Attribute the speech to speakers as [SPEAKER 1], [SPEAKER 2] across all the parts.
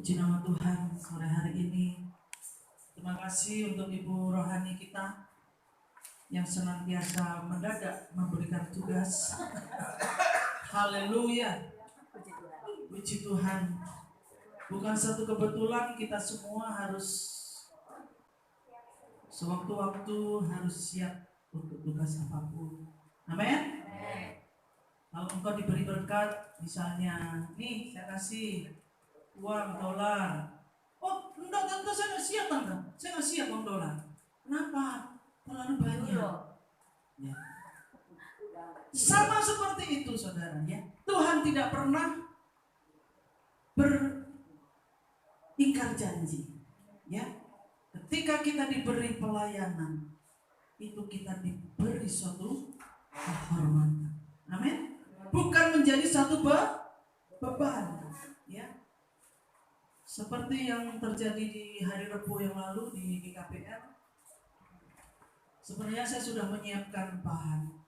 [SPEAKER 1] Puji nama Tuhan sore hari ini. Terima kasih untuk Ibu Rohani kita yang senantiasa mendadak memberikan tugas. Haleluya. Puji Tuhan. Bukan satu kebetulan kita semua harus sewaktu-waktu harus siap untuk tugas apapun. Amin. Kalau engkau diberi berkat, misalnya, nih saya kasih uang dolar. Oh, enggak, tante, saya nggak siap, tante. Saya nggak siap uang dolar. Kenapa? Terlalu banyak. Ya. Sama seperti itu, saudara. Ya. Tuhan tidak pernah beringkar janji. Ya. Ketika kita diberi pelayanan, itu kita diberi suatu kehormatan. Amin. Bukan menjadi satu beban. Ya. Seperti yang terjadi di hari Rabu yang lalu di GKPR. Sebenarnya saya sudah menyiapkan bahan.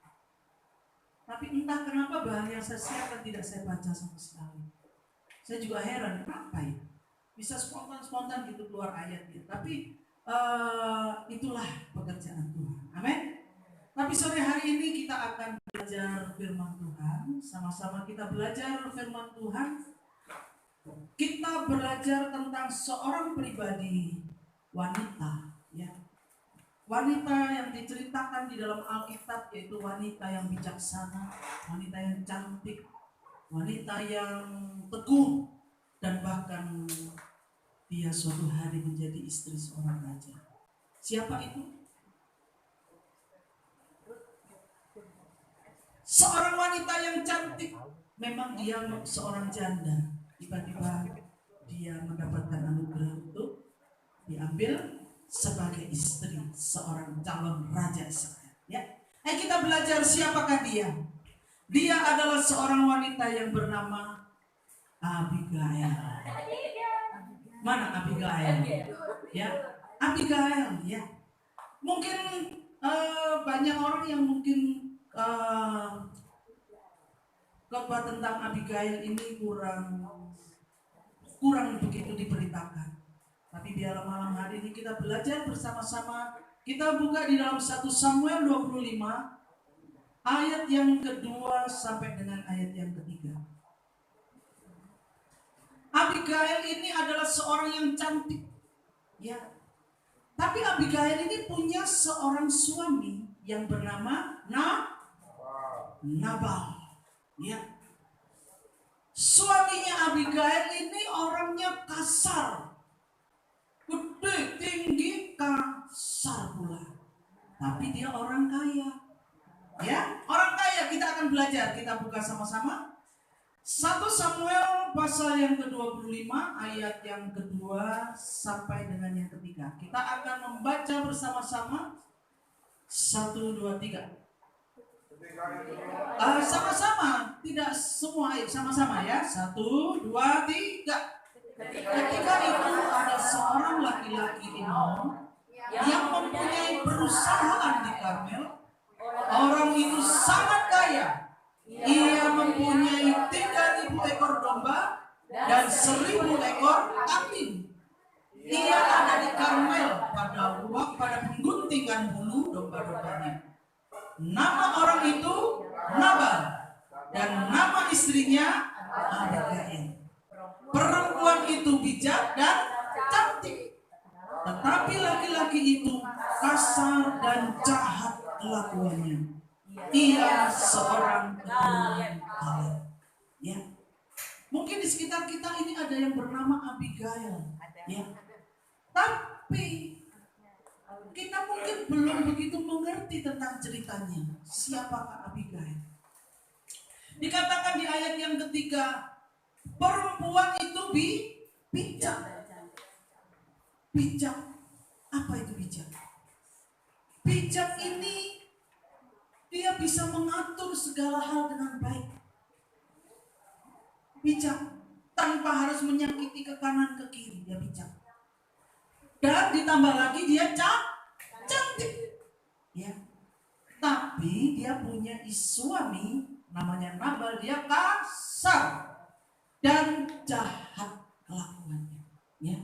[SPEAKER 1] Tapi entah kenapa bahan yang saya siapkan tidak saya baca sama sekali. Saya juga heran, kenapa ya? Bisa spontan-spontan gitu keluar ayatnya. Tapi itulah pekerjaan Tuhan. Amin. Tapi sore hari ini kita akan belajar firman Tuhan. Sama-sama kita belajar firman Tuhan. Kita belajar tentang seorang pribadi wanita, ya. Wanita yang diceritakan di dalam Alkitab yaitu wanita yang bijaksana, wanita yang cantik, wanita yang teguh, dan bahkan dia suatu hari menjadi istri seorang raja. Siapa itu? Seorang wanita yang cantik. Memang dia seorang janda. Tiba-tiba dia mendapatkan anugerah untuk diambil sebagai istri seorang calon raja Israel. Ya, kita belajar siapakah dia. Dia adalah seorang wanita yang bernama Abigail. Mana Abigail? Ya, Abigail. Ya, mungkin banyak orang yang mungkin khotbah tentang Abigail ini kurang begitu diberitakan. Tapi biar malam hari ini kita belajar bersama-sama. Kita buka di dalam 1 Samuel 25 ayat yang kedua sampai dengan ayat yang ketiga. Abigail ini adalah seorang yang cantik, ya. Tapi Abigail ini punya seorang suami yang bernama Nabal, ya. Suaminya Abigail ini orangnya kasar, gede, tinggi, kasar pula. Tapi dia orang kaya. Ya, orang kaya. Kita akan belajar. Kita buka sama-sama 1 Samuel pasal yang ke-25 ayat yang kedua sampai dengan yang ketiga. Kita akan membaca bersama-sama 1, 2, 3. Sama-sama, tidak semua ayat, sama-sama ya. 1, 2, 3. Ketika itu ada seorang laki-laki Imam yang mempunyai perusahaan di Karmel. Orang itu sangat kaya. Ia mempunyai 3.000 ekor domba dan 1.000 ekor kambing. Ia ada di Karmel pada pengguntingan bulu domba-dombanya. Nama orang itu Nabal dan nama istrinya Abigail. Perempuan itu bijak dan cantik, tetapi laki-laki itu kasar dan jahat kelakuannya. Ia seorang keturunan Kaleb. Ya. Mungkin di sekitar kita ini ada yang bernama Abigail, ya. Tapi kita mungkin belum begitu mengerti tentang ceritanya. Siapakah Abigail? Dikatakan di ayat yang ketiga, perempuan itu bijak. Bijak. Apa itu bijak? Bijak ini dia bisa mengatur segala hal dengan baik. Bijak tanpa harus menyakiti ke kanan ke kiri, dia bijak. Dan ditambah lagi dia cantik. Ya. Tapi dia punya suami namanya Nabal, dia kasar dan jahat kelakuannya. Ya.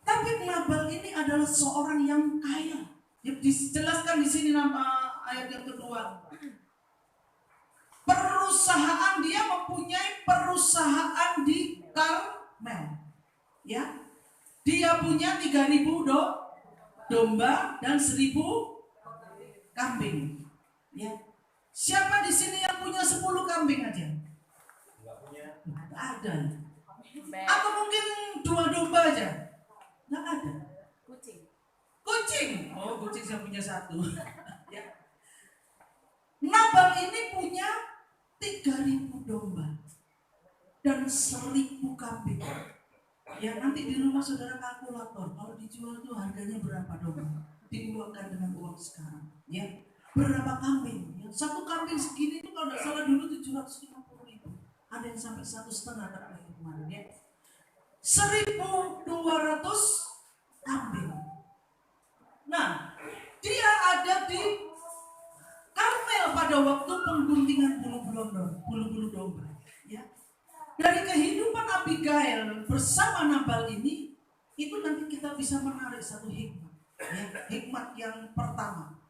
[SPEAKER 1] Tapi Nabal ini adalah seorang yang kaya. Dijelaskan di sini nama ayat yang kedua. Perusahaan, dia mempunyai perusahaan di Karmel. Ya. Dia punya 3.000 domba dan 1.000 kambing. Ya. Siapa di sini yang punya 10 kambing aja?
[SPEAKER 2] Enggak punya.
[SPEAKER 1] Nggak ada. Atau mungkin 2 domba aja? Nggak ada. Kucing. Oh, kucing saya punya 1. Ya. Nabal ini punya 3.000 domba dan 1.000 kambing. Ya, nanti di rumah saudara kalkulator, kalau dijual tuh harganya berapa domba? Diuangkan dengan uang sekarang. Ya, berapa kambing? Ya, 1 kambing segini itu kalau nggak salah dulu 750.000. Ada yang sampai 1,5 tak kemarin ya. 1.200 kambing. Nah, dia ada di Karmel pada waktu pengguntingan bulu-bulu domba. Ya. Dari kehidupan Abigail bersama Nabal ini, itu nanti kita bisa menarik satu hikmat. Ya, hikmat yang pertama,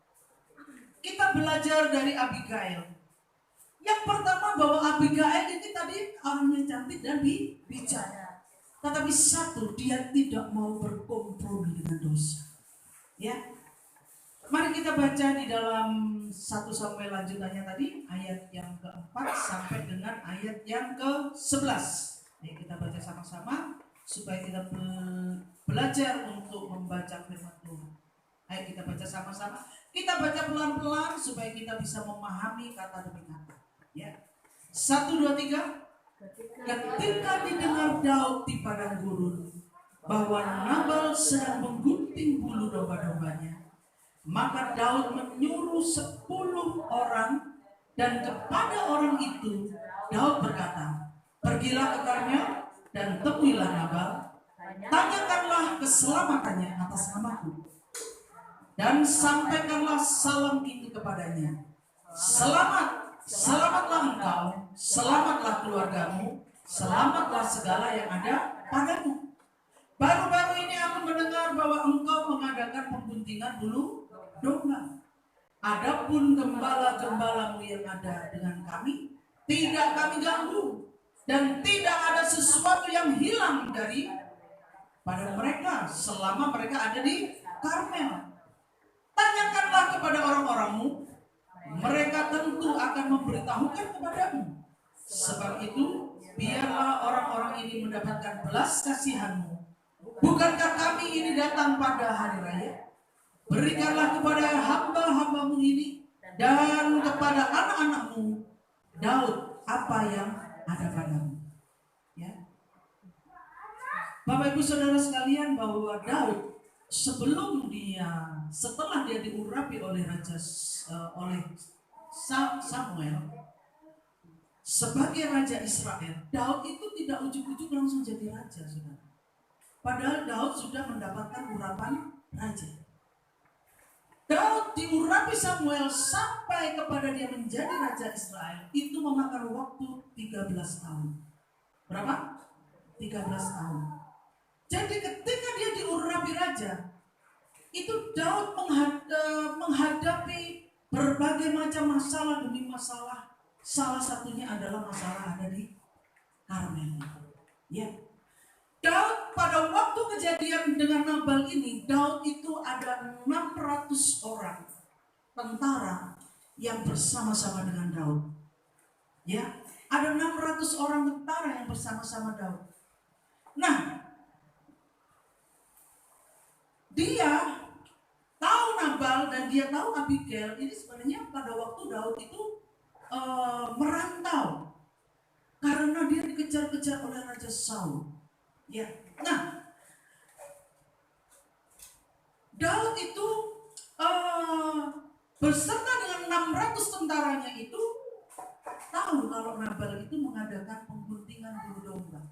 [SPEAKER 1] kita belajar dari Abigail. Yang pertama bahwa Abigail ini tadi orangnya cantik dan bijak. Tetapi satu, dia tidak mau berkompromi dengan dosa. Ya, mari kita baca di dalam 1 Samuel lanjutannya tadi, ayat yang ke-4 sampai dengan ayat yang ke-11. Jadi kita baca sama-sama supaya kita belajar untuk membaca firman Tuhan. Ayo kita baca sama-sama. Kita baca pelan-pelan supaya kita bisa memahami kata demi kata. Ya, 1, 2, 3. Ketika didengar Daud di padang gurun bahwa Nabal sedang menggunting bulu domba-dombanya, maka Daud menyuruh 10 orang, dan kepada orang itu Daud berkata, pergilah ke Karmel dan temuilah Nabal, tanyakanlah keselamatannya atas namaku, dan sampaikanlah salam ini kepadanya. Selamatlah engkau, selamatlah keluargamu, selamatlah segala yang ada padamu. Baru-baru ini aku mendengar bahwa engkau mengadakan pengguntingan bulu domba. Adapun gembala-gembalamu yang ada dengan kami, tidak kami ganggu, dan tidak ada sesuatu yang hilang dari pada mereka selama mereka ada di Karmel. Tanyakanlah kepada orang-orangmu, mereka tentu akan memberitahukan kepadamu. Sebab itu, biarlah orang-orang ini mendapatkan belas kasihanmu. Bukankah kami ini datang pada hari raya? Berikanlah kepada hamba-hambamu ini dan kepada anak-anakmu Daud apa yang ada padamu. Ya. Bapak Ibu Saudara sekalian, bahwa Daud setelah dia diurapi oleh oleh Samuel sebagai raja Israel, Daud itu tidak ujuk-ujuk langsung jadi raja, saudara. Padahal Daud sudah mendapatkan urapan raja. Daud diurapi Samuel sampai kepada dia menjadi raja Israel itu memakan waktu 13 tahun. Berapa? 13 tahun. Jadi ketika dia diurapi raja, itu Daud menghadapi berbagai macam masalah demi masalah. Salah satunya adalah masalah ada di Karmel. Ya. Daud pada waktu kejadian dengan Nabal ini, Daud itu ada 600 orang tentara yang bersama-sama dengan Daud. Ya, ada 600 orang tentara yang bersama-sama Daud. Nah, dia tahu Nabal dan dia tahu Abigail. Ini sebenarnya pada waktu Daud itu merantau karena dia dikejar-kejar oleh Raja Saul. Ya, nah, Daud itu beserta dengan 600 tentaranya itu tahu kalau Nabal itu mengadakan pengguntingan bulu domba.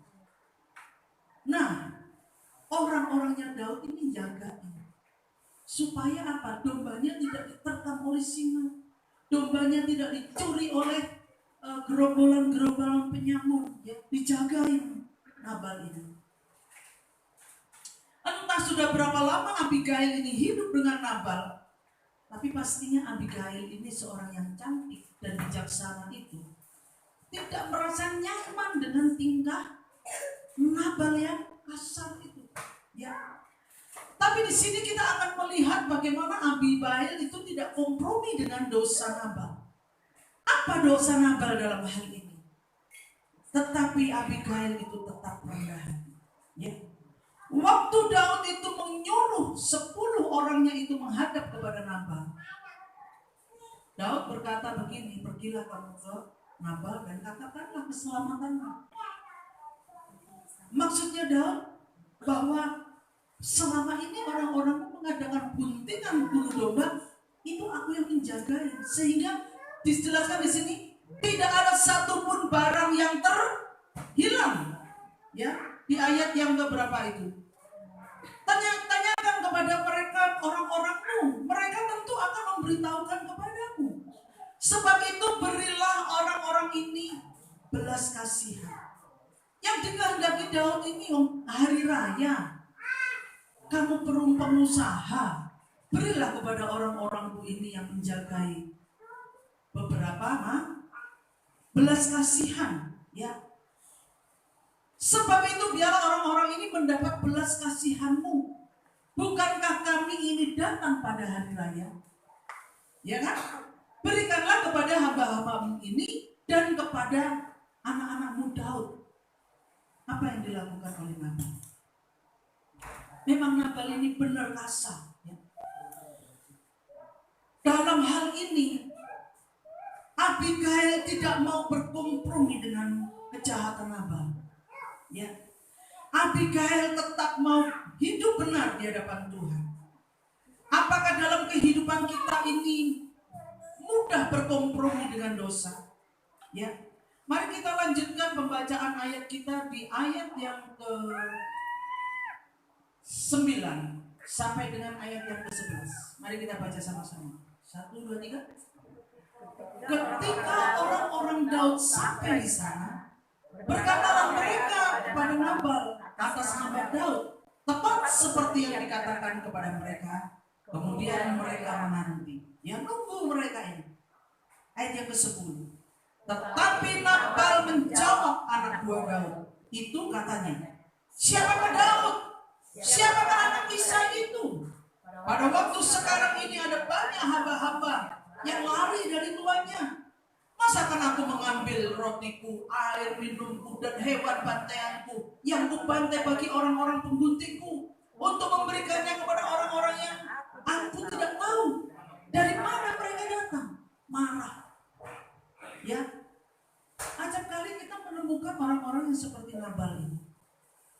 [SPEAKER 1] Nah, orang-orangnya Daud ini jagain supaya apa? Dombanya tidak diterkam oleh singa, dombanya tidak dicuri oleh gerombolan-gerombolan penyamun, ya, dijagain Nabal ini. Entah sudah berapa lama Abigail ini hidup dengan Nabal, tapi pastinya Abigail ini seorang yang cantik dan bijaksana itu tidak merasa nyaman dengan tingkah Nabal yang kasar itu. Ya. Tapi di sini kita akan melihat bagaimana Abigail itu tidak kompromi dengan dosa Nabal. Apa dosa Nabal dalam hal ini? Tetapi Abigail itu tetap rendah hati. Ya. Waktu Daud itu menyuruh 10 orangnya itu menghadap kepada Nabal, Daud berkata begini, pergilah kamu ke Nabal dan katakanlah keselamatanmu. Maksudnya Daud bahwa selama ini orang-orang mengadakan guntingan bulu domba, itu aku yang menjagain. Sehingga dijelaskan di sini tidak ada satupun barang yang terhilang. Ya, di ayat yang keberapa itu? Tanyakan kepada mereka, orang-orangmu, mereka tentu akan memberitahukan kepadamu. Sebab itu berilah orang-orang ini belas kasihan. Yang dikehendaki Daud ini hari raya, kamu pengusaha, berilah kepada orang-orangku ini yang menjagai beberapa belas kasihan, ya. Sebab itu biarlah orang-orang ini mendapat belas kasihanmu. Bukankah kami ini datang pada hari raya? Ya kan? Berikanlah kepada hamba-hambamu ini dan kepada anak-anakmu Daud. Apa yang dilakukan oleh Nabal? Memang Nabal ini benar kasar. Ya. Dalam hal ini, Abigail tidak mau berkompromi dengan kejahatan Nabal. Ya, Abigail tetap mau hidup benar di hadapan Tuhan. Apakah dalam kehidupan kita ini mudah berkompromi dengan dosa? Ya, mari kita lanjutkan pembacaan ayat kita di ayat yang ke-9 sampai dengan ayat yang ke-11. Mari kita baca sama-sama. 1, 2, 3. Ketika orang-orang Daud sampai di sana, berkatalah mereka kepada Nabal atas nama Daud, tepat seperti yang dikatakan kepada mereka. Kemudian mereka menanti. Yang nunggu mereka ini. Ayat yang ke-10. Tetapi Nabal menjawab anak buah Daud. Itu katanya, siapakah Daud? Siapakah anak Isai itu? Pada waktu sekarang ini ada banyak hamba-hamba yang lari dari tuannya. Masakan aku mengambil rotiku, air minumku, dan hewan bantaianku yang kubantai bagi orang-orang pengguntingku untuk memberikannya kepada orang-orang yang aku tidak tahu dari mana mereka datang. Marah. Ya, acap kali kita menemukan orang-orang yang seperti Nabal ini.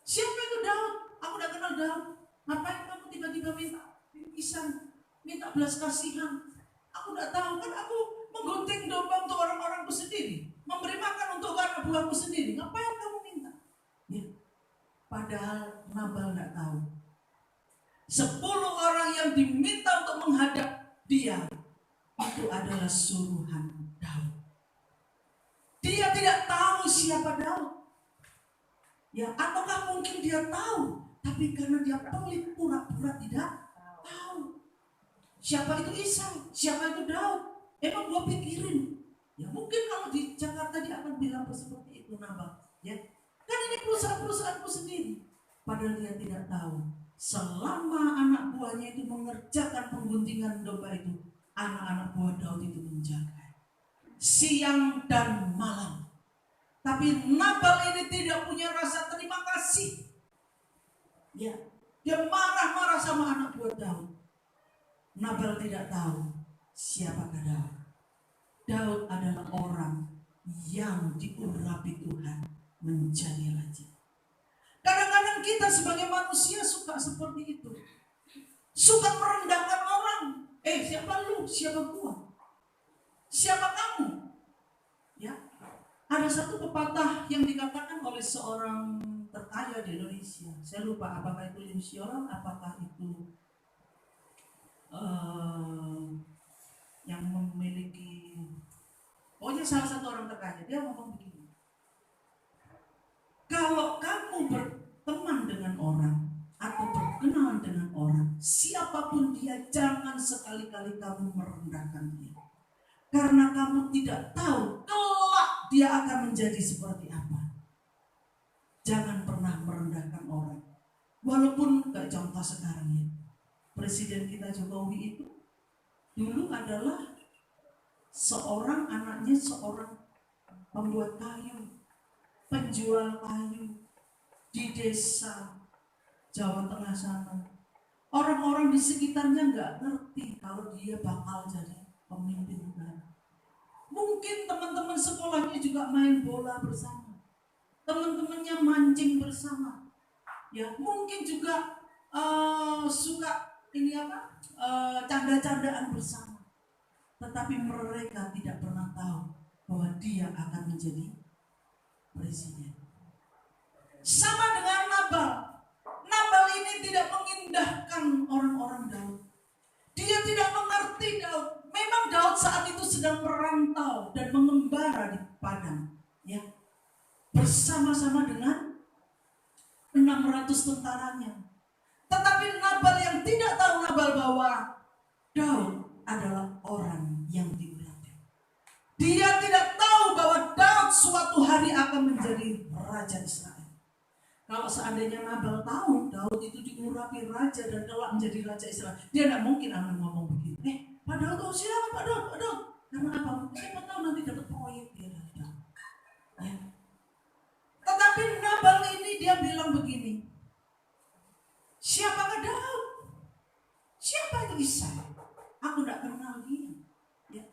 [SPEAKER 1] Siapa itu Daud? Aku tidak kenal Daud. Ngapain kamu tiba-tiba minta bingkisan, minta belas kasihan? Aku tidak tahu, kan aku menggunting domba untuk orang-orangku sendiri, memberi makan untuk anak buahku sendiri. Ngapain kamu minta? Ya. Padahal Nabal tidak tahu. 10 orang yang diminta untuk menghadap dia itu adalah suruhan Daud. Dia tidak tahu siapa Daud. Ya, ataukah mungkin dia tahu, tapi karena dia pelit pura-pura tidak tahu. Siapa itu Isai? Siapa itu Daud? Emang gua pikirin. Ya mungkin kalau di Jakarta dia akan bilang seperti itu Nabal. Ya, kan ini perusahaan-perusahaanku sendiri. Padahal dia tidak tahu. Selama anak buahnya itu mengerjakan pengguntingan domba itu, anak-anak buah Daud itu menjaga siang dan malam. Tapi Nabal ini tidak punya rasa terima kasih. Ya, dia marah-marah sama anak buah Daud. Nabal tidak tahu siapakah Daud. Daud adalah orang yang diurapi Tuhan menjadi raja. Kadang-kadang kita sebagai manusia suka seperti itu. Suka merendahkan orang. Siapa lu? Siapa gua? Siapa kamu? Ya. Ada satu pepatah yang dikatakan oleh seorang terkaya di Indonesia. Saya lupa apakah itu Lim Sioran, apakah itu yang memiliki, pokoknya salah satu orang terkaya. Dia ngomong begini, kalau kamu berteman dengan orang atau berkenalan dengan orang, siapapun dia, jangan sekali-kali kamu merendahkan dia, karena kamu tidak tahu kelak dia akan menjadi seperti apa. Jangan pernah merendahkan orang. Walaupun kayak contoh sekarang ya, Presiden kita Jokowi itu dulu adalah seorang anaknya seorang pembuat kayu, penjual kayu di desa Jawa Tengah sana. Orang-orang di sekitarnya nggak ngerti kalau dia bakal jadi pemimpin negara. Mungkin teman-teman sekolahnya juga main bola bersama, teman-temannya mancing bersama, ya mungkin juga suka canda-candaan bersama. Tetapi mereka tidak pernah tahu bahwa dia akan menjadi presiden. Sama dengan Nabal. Nabal ini tidak mengindahkan orang-orang Daud. Dia tidak mengerti Daud. Memang Daud saat itu sedang merantau dan mengembara di padang, ya, bersama-sama dengan 600 tentaranya. Tetapi Nabal yang tidak tahu Nabal bahwa Daud adalah orang yang diurapi. Dia tidak tahu bahwa Daud suatu hari akan menjadi raja Israel. Kalau seandainya Nabal tahu Daud itu diurapi raja dan kelak menjadi raja Israel, dia tidak mungkin akan ngomong begitu. Pak Daud, silakan Pak Daud. Karena apa? Siapa tahu nanti dapat proyek dia dari Daud. Ya. Tetapi Nabal ini dia bilang begini, siapakah Daud? Siapa itu Isai? Aku tidak kenal dia. Ya.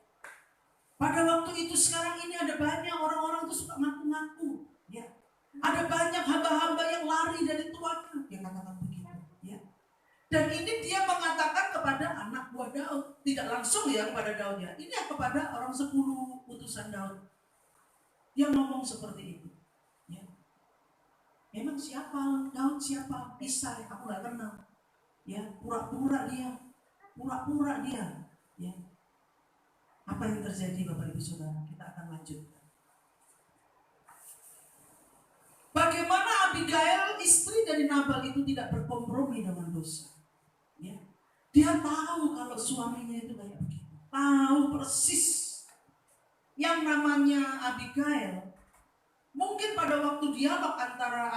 [SPEAKER 1] Pada waktu itu sekarang ini ada banyak orang-orang itu suka ngaku-ngaku. Ya. Ada banyak hamba-hamba yang lari dari tuannya. Dia katakan begitu. Ya. Dan ini dia mengatakan kepada anak buah Daud. Tidak langsung ya kepada Daud ya. Ini kepada orang 10 utusan Daud. Dia ngomong seperti itu. Ya. Memang siapa Daud, siapa Isai? Aku gak kenal. Ya, pura-pura dia. Ya. Apa yang terjadi Bapak Ibu Saudara? Kita akan lanjutkan. Bagaimana Abigail, istri dari Nabal itu tidak berkompromi dengan dosa. Ya. Dia tahu kalau suaminya itu kayak begitu. Tahu persis. Yang namanya Abigail, mungkin pada waktu dialog antara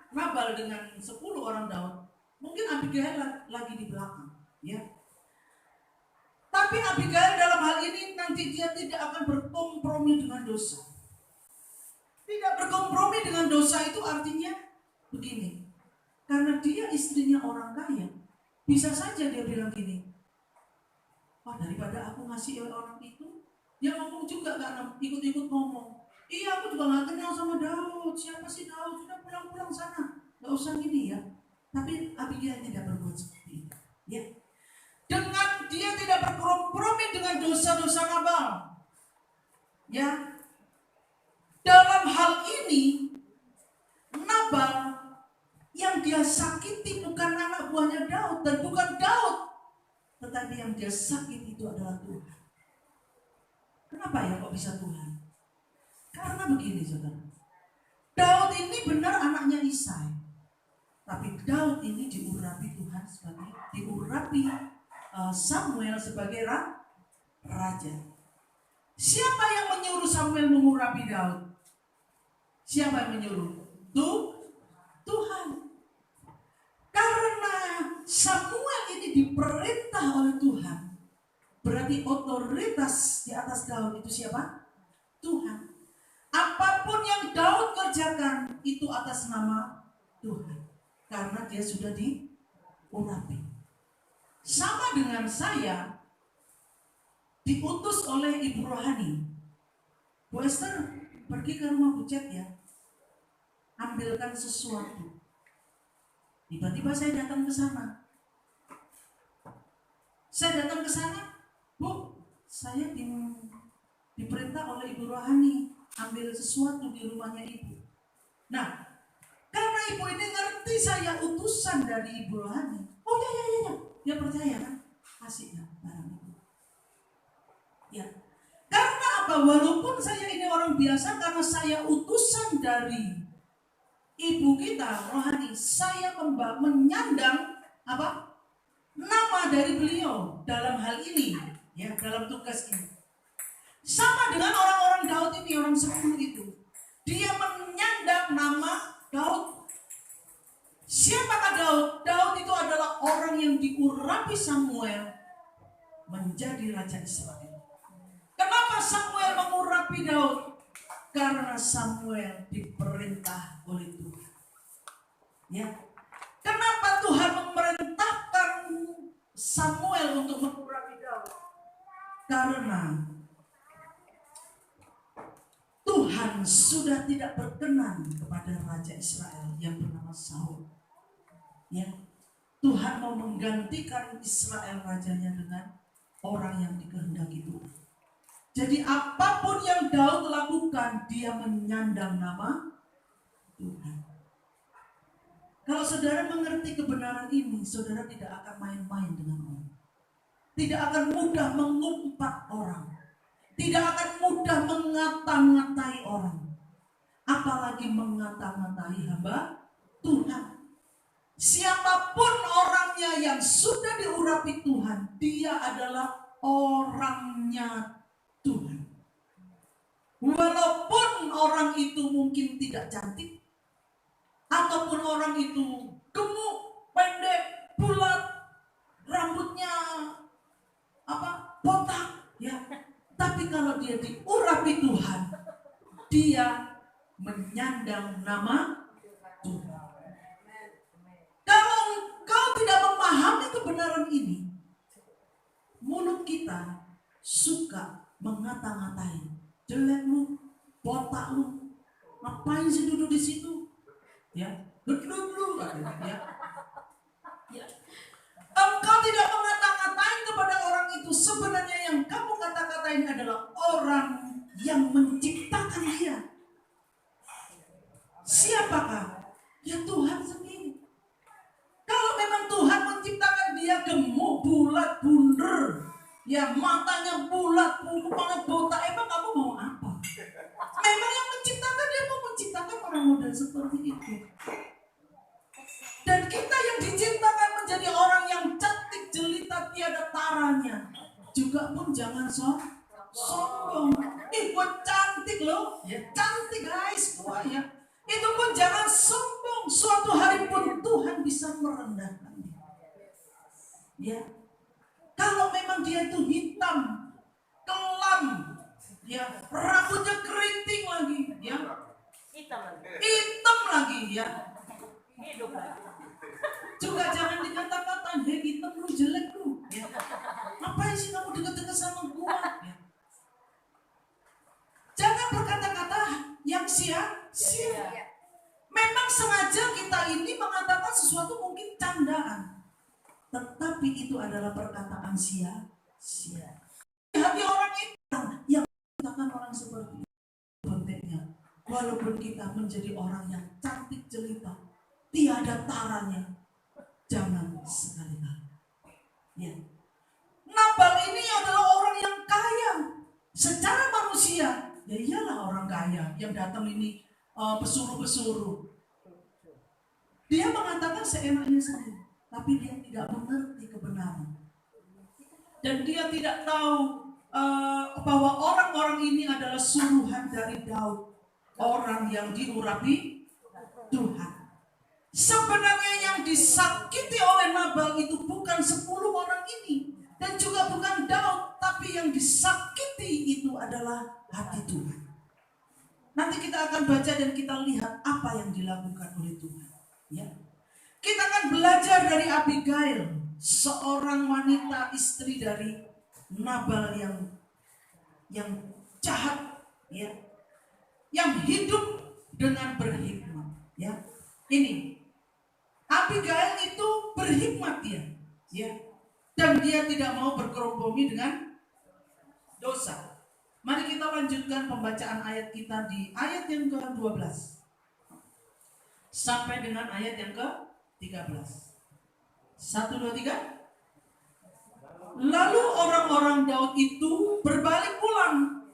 [SPEAKER 1] Nabal dengan 10 orang Daud, mungkin Abigail lagi di belakang. Ya. Tapi Abigail dalam hal ini nanti dia tidak akan berkompromi dengan dosa. Tidak berkompromi dengan dosa itu artinya begini. Karena dia istrinya orang kaya, bisa saja dia bilang gini, daripada aku ngasih orang itu, dia ngomong juga kan, ikut-ikut ngomong. Iya, aku juga gak kenal sama Daud. Siapa sih Daud? Sudah pulang-pulang sana. Gak usah gini ya. Tapi Abigail tidak berbuat seperti itu. Ya. Dengan dia tidak berkompromi dengan dosa-dosa Nabal. Ya. Dalam hal ini Nabal yang dia sakiti bukan anak buahnya Daud dan bukan Daud, tetapi yang dia sakiti itu adalah Tuhan. Kenapa ya kok bisa Tuhan? Karena begini saudara. Daud ini benar anaknya Isai, tapi Daud ini diurapi Tuhan Samuel sebagai raja. Siapa yang menyuruh Samuel mengurapi Daud? Siapa yang menyuruh? Tuhan. Karena Samuel ini diperintah oleh Tuhan, berarti otoritas di atas Daud itu siapa? Tuhan. Apapun yang Daud kerjakan itu atas nama Tuhan, karena dia sudah diurapi. Sama dengan saya diutus oleh Ibu Rohani. Bu Esther, pergi ke rumah Bu Cet ya, ambilkan sesuatu. Tiba-tiba saya datang ke sana. Bu, saya diperintah oleh Ibu Rohani ambil sesuatu di rumahnya Ibu. Nah, karena Ibu ini ngerti saya utusan dari Ibu Rohani. Oh ya. Dia percaya kan? Kasih ya barang itu. Ya. Karena apa? Walaupun saya ini orang biasa, karena saya utusan dari Ibu kita Rohani, saya menyandang apa? Nama dari beliau dalam hal ini, ya, dalam tugas ini. Sama dengan orang-orang Daud ini, orang 10 itu. Dia menyandang nama Daud. Siapakah Daud? Daud itu adalah orang yang diurapi Samuel menjadi raja Israel. Kenapa mengurapi Daud karena Samuel diperintah oleh Tuhan. Ya. Kenapa Tuhan memerintahkan Samuel untuk mengurapi Daud? Karena Tuhan sudah tidak berkenan kepada Raja Israel yang bernama Saul. Ya, Tuhan mau menggantikan Israel rajanya dengan orang yang dikehendaki Tuhan. Jadi apapun yang Daud lakukan, dia menyandang nama Tuhan. Kalau saudara mengerti kebenaran ini, saudara tidak akan main-main dengan orang. Tidak akan mudah mengumpat orang. Tidak akan mudah mengata-ngatai orang. Apalagi mengata-ngatai hamba Tuhan. Siapapun orangnya yang sudah diurapi Tuhan, dia adalah orangnya Tuhan. Walaupun orang itu mungkin tidak cantik, ataupun orang itu gemuk, pendek, bulat, rambutnya botak, ya. Tapi kalau dia diurapi Tuhan, dia menyandang nama Tuhan. Kalau engkau tidak memahami kebenaran ini, mulut kita suka mengata-ngatain, jelek lu, botak lu, ngapain sih duduk di situ? Ya, duduk ya. Ya. Engkau tidak mengata-ngatain kepada orang itu. Sebenarnya yang kamu kata-katain adalah orang yang menciptakan dia. Siapakah? Ya Tuhan sendiri. Kalau memang Tuhan menciptakan dia gemuk, bulat, bunder, ya matanya bulat, kepala botak, emang kamu mau apa? Memang yang menciptakan dia mau menciptakan orang model seperti itu. Dan kita yang diciptakan menjadi orang yang cantik jelita tiada taranya, juga pun jangan sombong. Gue cantik loh, ya cantik guys, gua ya. Itu pun jangan sombong. Suatu hari pun Tuhan bisa merendahkan dia. Ya, kalau memang dia itu hitam, kelam, ya rambutnya keriting lagi, ya hitam lagi, ya. Juga jangan dikata-katain, hei hitam lu, jelek lu, ya. Ngapain sih kamu deket-deket sama gua? Ya. Jangan berkata-kata yang sia-sia. Memang sengaja kita ini mengatakan sesuatu mungkin candaan, tetapi itu adalah perkataan sia-sia. Hati orang itu yang mengatakan orang seperti itu pentingnya. Walaupun kita menjadi orang yang cantik jelita, tiada taranya, jangan sekali-kali. Ya. Nabal ini adalah orang yang kaya secara manusia. Ya iyalah orang kaya yang datang ini pesuruh-pesuruh. Dia mengatakan seenaknya saja, tapi dia tidak mengerti kebenaran. Dan dia tidak tahu bahwa orang-orang ini adalah suruhan dari Daud, orang yang diurapi Tuhan. Sebenarnya yang disakiti oleh Nabal itu bukan 10 orang ini, dan juga bukan Daud, tapi yang disakiti itu adalah hati Tuhan. Nanti kita akan baca dan kita lihat apa yang dilakukan oleh Tuhan. Ya. Kita akan belajar dari Abigail, seorang wanita istri dari Nabal yang jahat, ya, yang hidup dengan berhikmat. Ya. Ini Abigail itu berhikmat dia, ya, dan dia tidak mau berkompromi dengan dosa. Mari kita lanjutkan pembacaan ayat kita di ayat yang ke-12 sampai dengan ayat yang ke-13. 1, 2, 3. Lalu orang-orang Daud itu berbalik pulang,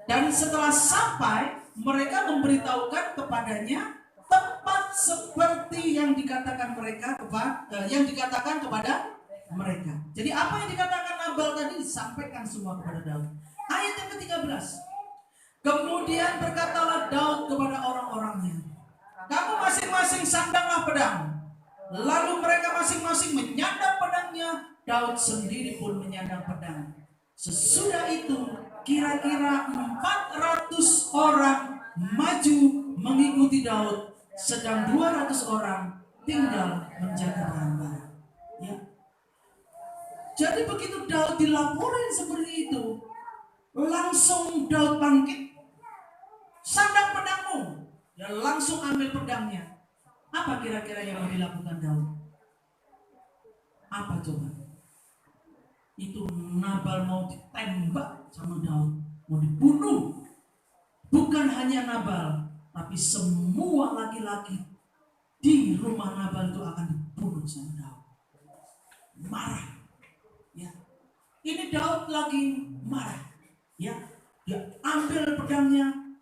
[SPEAKER 1] dan setelah sampai mereka memberitahukan kepadanya tepat seperti yang dikatakan kepada mereka. Jadi apa yang dikatakan Nabal tadi disampaikan semua kepada Daud. Ayat yang ke-13. Kemudian berkatalah Daud kepada orang-orangnya, kamu masing-masing sandanglah pedang. Lalu mereka masing-masing menyandang pedangnya. Daud sendiri pun menyandang pedang. Sesudah itu kira-kira 400 orang maju mengikuti Daud, sedang 200 orang tinggal menjaga barang-barang. Ya. Jadi begitu Daud dilaporin seperti itu, langsung Daud bangkit, sandang pedangmu, dan langsung ambil pedangnya. Apa kira-kira yang mau dilakukan Daud? Apa coba? Itu Nabal mau ditembak sama Daud, mau dibunuh. Bukan hanya Nabal, tapi semua laki-laki di rumah Nabal itu akan dibunuh sama Daud. Marah. Ya. Ini Daud lagi marah. Ya. Dia ambil pedangnya.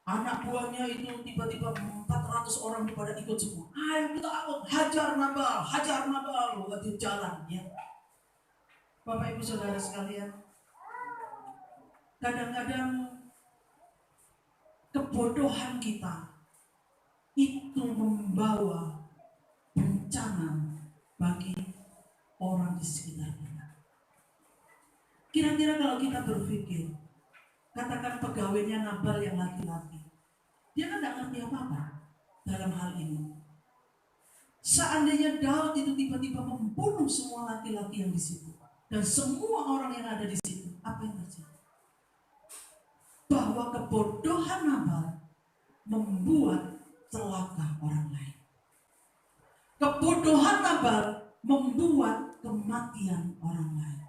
[SPEAKER 1] Anak buahnya itu tiba-tiba 400 orang pada ikut semua. Ayo kita hajar Nabal, hajar Nabal. Waktu jalan. Ya. Bapak Ibu Saudara sekalian, kadang-kadang kebodohan kita itu membawa bencana bagi orang di sekitar kita. Kira-kira kalau kita berpikir, katakan pegawainya Nabal yang laki-laki, dia kan tidak ngerti apa-apa dalam hal ini. Seandainya Daud itu tiba-tiba membunuh semua laki-laki yang di situ dan semua orang yang ada di situ, apa yang terjadi? Bahwa kebodohan Nabal membuat celaka orang lain. Kebodohan Nabal membuat kematian orang lain.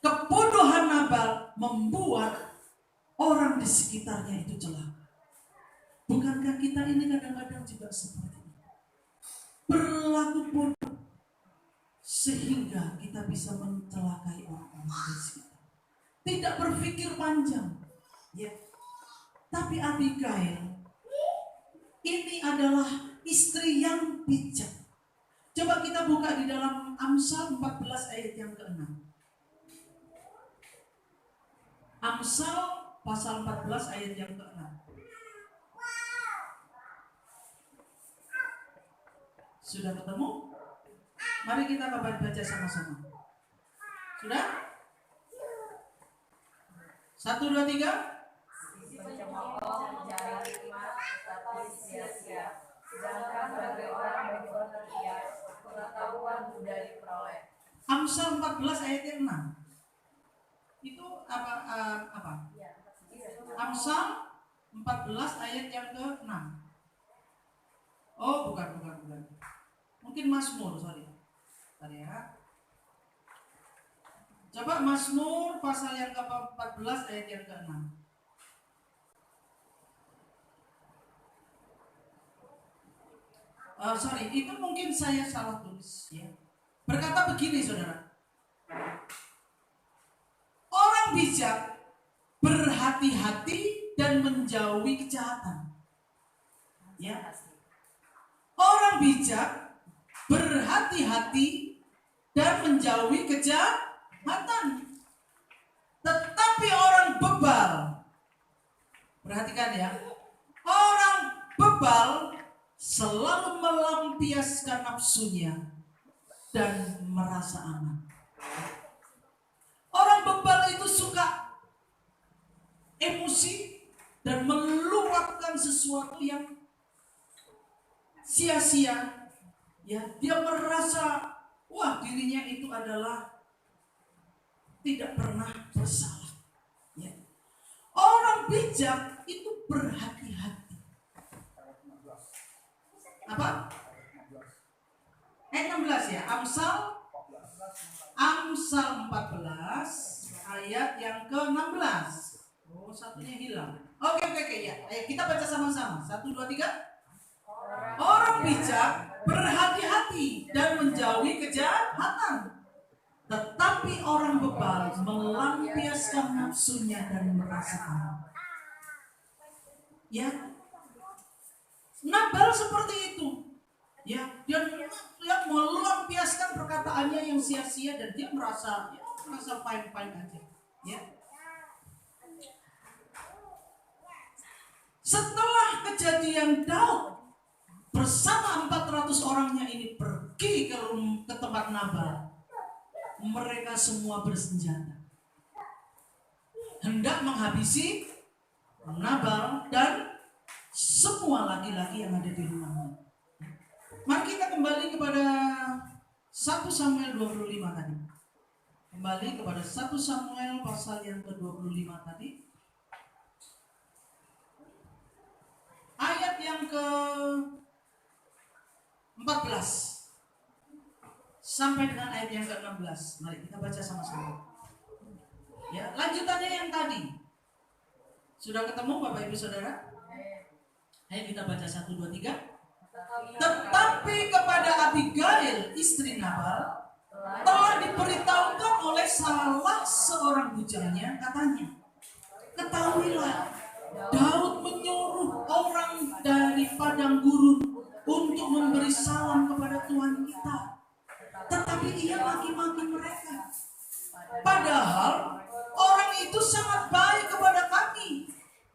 [SPEAKER 1] Kebodohan Nabal membuat orang di sekitarnya itu celaka. Bukankah kita ini kadang-kadang juga seperti itu? Berlaku bodoh sehingga kita bisa mencelakai orang-orang di sekitar. Tidak berpikir panjang. Ya. Tapi Abigail ini adalah istri yang bijak. Coba kita buka di dalam Amsal 14 ayat yang ke-6. Amsal pasal 14 ayat yang ke-6. Sudah ketemu? Mari kita baca sama-sama. Sudah? 1, 2, 3. Amsal 14 ayat yang 6. Itu apa? Amsal 14 ayat yang ke-6. Oh, bukan. Mungkin Mazmur, sorry ya. Coba Mazmur pasal yang ke-14 ayat yang ke-6. Sorry, itu mungkin saya salah tulis ya. Berkata begini, saudara. Orang bijak berhati-hati dan menjauhi kejahatan. Ya. Orang bijak berhati-hati dan menjauhi kejahatan. Tetapi orang bebal, perhatikan ya, orang bebal selalu melampiaskan nafsunya dan merasa aman. Orang bebal itu suka emosi dan meluapkan sesuatu yang sia-sia. Ya, dia merasa wah dirinya itu adalah tidak pernah bersalah. Ya. Orang bijak itu berhati-hati. Apa? Ayat 16 ya, Amsal 14 ayat yang ke-16. Oh, satunya hilang. Oke ya. Ayo kita baca sama-sama. 1, 2, 3. Orang bijak berhati-hati dan menjauhi kejahatan. Tetapi orang bebal melampiaskan nafsunya dan merasa aman. Ya. Nabal seperti itu. Ya, dia melampiaskan perkataannya yang sia-sia dan dia merasa fine-fine aja. Ya. Setelah kejadian Daud bersama 400 orangnya ini pergi ke tempat Nabal, mereka semua bersenjata. hendak menghabisi Nabal dan semua laki-laki yang ada di rumahnya. Mari kita kembali kepada 1 Samuel 25 tadi. Kembali kepada 1 Samuel pasal yang ke-25 tadi. Ayat yang ke-14 sampai dengan ayat yang ke-16. Mari kita baca sama-sama. Ya, lanjutannya yang tadi. Sudah ketemu Bapak Ibu Saudara? Ayo kita baca 1, 2, 3. Tetapi kepada Abigail istri Nabal telah diberitahukan oleh salah seorang bujangnya, katanya, ketahuilah, Daud menyuruh orang dari padang gurun untuk memberi salam kepada Tuhan kita, tetapi ia maki-maki mereka. Padahal orang itu sangat baik kepada kami.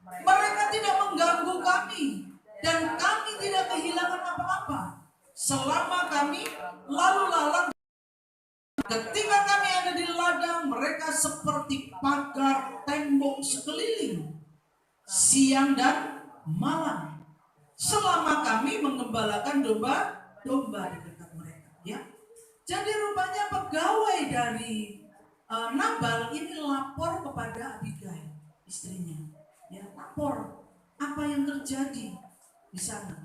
[SPEAKER 1] Mereka tidak mengganggu kami dan kami tidak kehilangan apa-apa selama kami lalu lalang. Ketika kami ada di ladang, mereka seperti pagar tembok sekeliling siang dan malam selama kami mengembalakan domba-domba di dekat mereka. Ya, jadi rupanya pegawai dari Nabal ini lapor kepada Abigail istrinya. Ya, lapor apa yang terjadi di sana.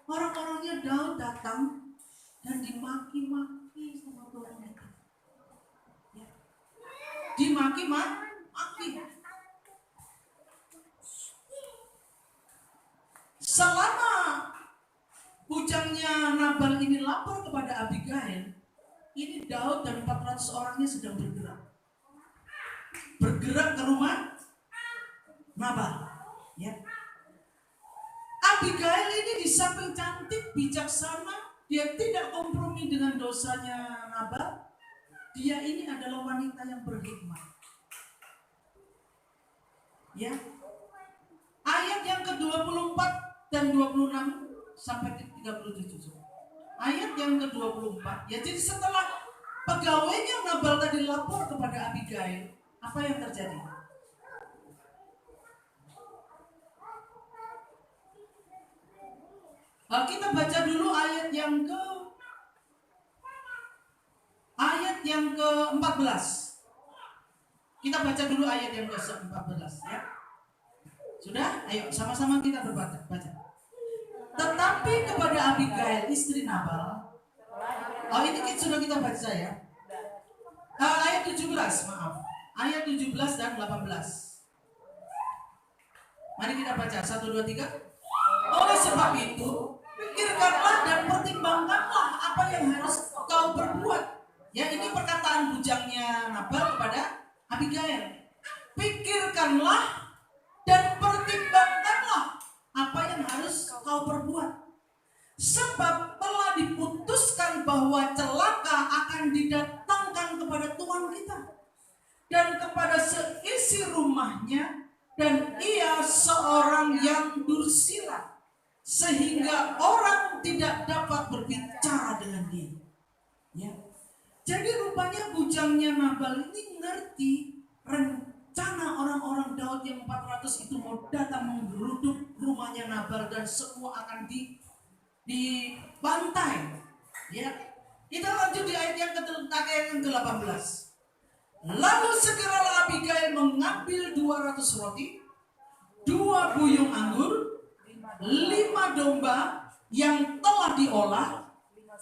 [SPEAKER 1] Orang-orangnya Daud datang dan dimaki-maki sama Tuhan itu. Ya. Dimaki-maki. Selama bujangnya Nabal ini lapor kepada Abigail, ini Daud dan 400 orangnya sedang bergerak ke rumah Nabal. Ya. Abigail ini di samping cantik, bijaksana, dia tidak kompromi dengan dosanya Nabal. Dia ini adalah wanita yang berhikmat. Ya. Ayat yang ke-24 dan 26 sampai ke 37. Ayat yang ke-24. Ya, jadi setelah pegawainya Nabal tadi lapor kepada Abigail, apa yang terjadi? Kita baca dulu ayat yang ke-14. Kita baca dulu ayat yang ke-14 ya. Sudah? Ayo sama-sama kita berbaca. Tetapi kepada Abigail istri Nabal, itu sudah kita baca ya. Ayat 17, maaf. Ayat 17 dan 18. Mari kita baca 1, 2, 3. Oleh sebab itu, pikirkanlah dan pertimbangkanlah apa yang harus kau berbuat. Ya, ini perkataan bujangnya Nabal kepada Abigail. Pikirkanlah dan pertimbangkanlah apa yang harus kau perbuat. Sebab telah diputuskan bahwa celaka akan didatangkan kepada Tuhan kita dan kepada seisi rumahnya, dan ia seorang yang dursila, sehingga orang tidak dapat berbicara dengan dia. Ya. Jadi rupanya bujangnya Nabal ini ngerti rencana orang-orang Daud yang 400 itu mau datang menggeruduk rumahnya Nabal dan semua akan dibantai. Ya. Kita lanjut di ayat yang ke-18. Lalu segeralah Abigail mengambil 200 roti, 2 buyung anggur, 5 domba yang telah diolah,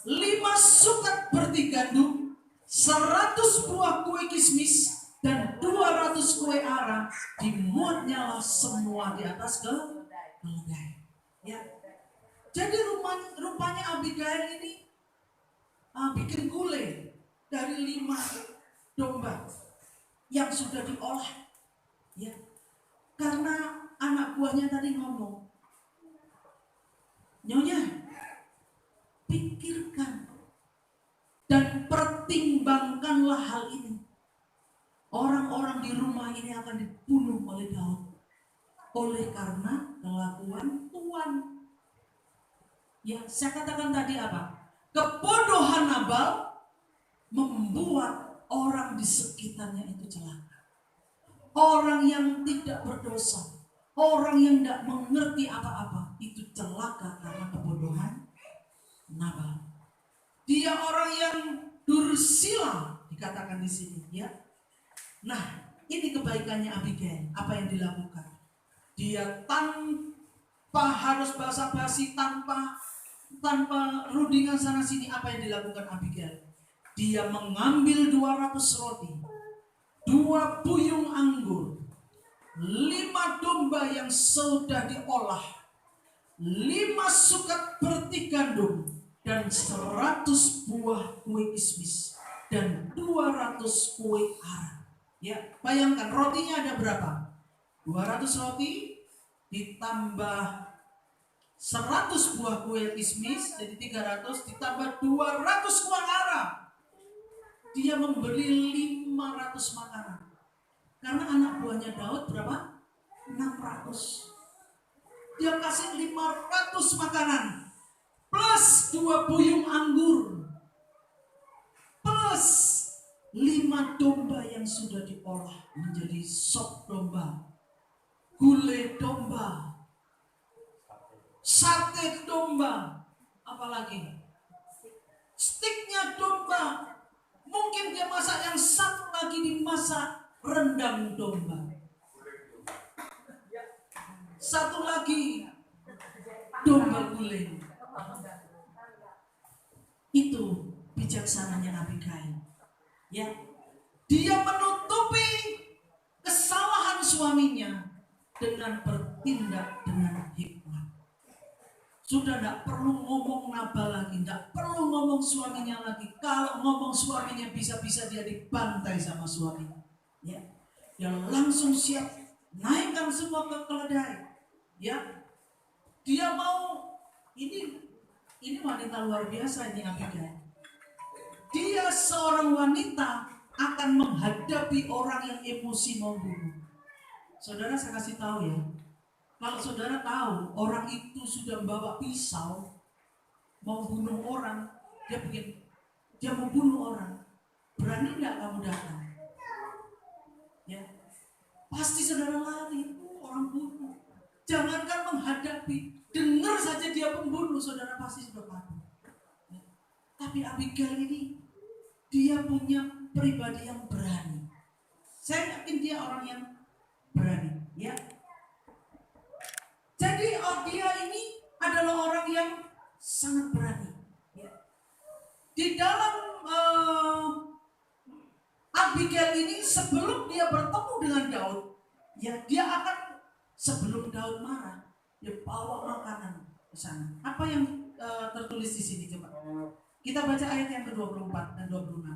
[SPEAKER 1] 5 sukat berti gandum, 100 buah kue kismis, dan 200 kue ara. Dimuatnya semua di atas keledai. Ya. Jadi rupanya Abigail ini bikin gulai dari 5 domba yang sudah diolah. Ya. Karena anak buahnya tadi ngomong, Nyonya, pikirkan dan pertimbangkanlah hal ini. Orang-orang di rumah ini akan dibunuh oleh Daud oleh karena kelakuan Tuhan. Ya, saya katakan tadi apa? Kebodohan Nabal membuat orang di sekitarnya itu celaka. orang yang tidak berdosa, orang yang tidak mengerti apa-apa, itu celaka karena kebodohan Nabal. Dia orang yang dursila dikatakan di sini, ya. Nah, ini kebaikannya Abigail. Apa yang dilakukan? Dia tanpa harus basa-basi, tanpa rundingan sana sini, apa yang dilakukan Abigail? Dia mengambil 200 roti, 2 puyung anggur, 5 domba yang sudah diolah, 5 sukat berti gandum, dan 100 buah kue kismis, dan 200 kue arang. Ya, bayangkan rotinya ada berapa? 200 roti ditambah 100 buah kue kismis, jadi 300, ditambah 200 kue arang. Dia memberi 500 makanan. Karena anak buahnya Daud berapa? 600. Dia kasih 500 makanan. Plus 2 puyung anggur. Plus 5 domba yang sudah diolah menjadi sop domba, gulai domba, sate domba, apalagi stiknya domba. Mungkin dia masak yang satu lagi dimasak rendang domba, satu lagi domba gulai. Itu bijaksananya Abigail. Ya, dia menutupi kesalahan suaminya dengan bertindak dengan hikmat. Sudah tidak perlu ngomong Nabal lagi, tidak perlu ngomong suaminya lagi. Kalau ngomong suaminya bisa-bisa dia dibantai sama suaminya. Ya, dia langsung siap naikkan semua ke keledai. Ya, dia mau ini wanita luar biasa ini Abigail. Dia seorang wanita akan menghadapi orang yang emosi mau bunuh. Saudara, saya kasih tahu ya. Kalau saudara tahu orang itu sudah membawa pisau mau bunuh orang, dia mau bunuh orang, berani nggak kamu datang? Ya, pasti saudara lari. Orang bunuh. Jangankan menghadapi, dengar saja dia pembunuh, saudara pasti sudah mati. Ya. Tapi Abigail ini, dia punya pribadi yang berani. Saya yakin dia orang yang berani, ya. Jadi dia ini adalah orang yang sangat berani. Ya. Di dalam Abigail ini sebelum dia bertemu dengan Daud, ya dia akan sebelum Daud marah, dia bawa makanan ke sana. Apa yang tertulis di sini coba? Kita baca ayat yang ke-24 dan 26.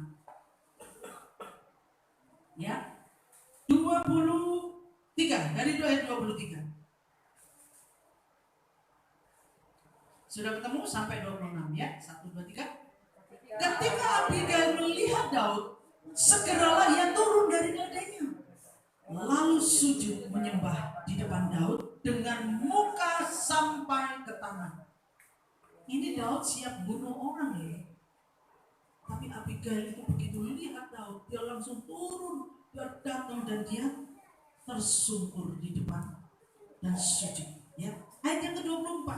[SPEAKER 1] Ya. 23, dari ayat 23. Sudah ketemu sampai 26 ya. 1, 2, 3. Ketika Abigail melihat Daud, segeralah ia turun dari keledainya, lalu sujud menyembah di depan Daud dengan muka sampai ke tanah. Ini Daud siap bunuh orang ya. Tapi Abigail itu begitu lihat Daud, dia langsung turun, dia datang dan dia tersungkur di depan dan sujud. Ya. Ayat yang ke-24.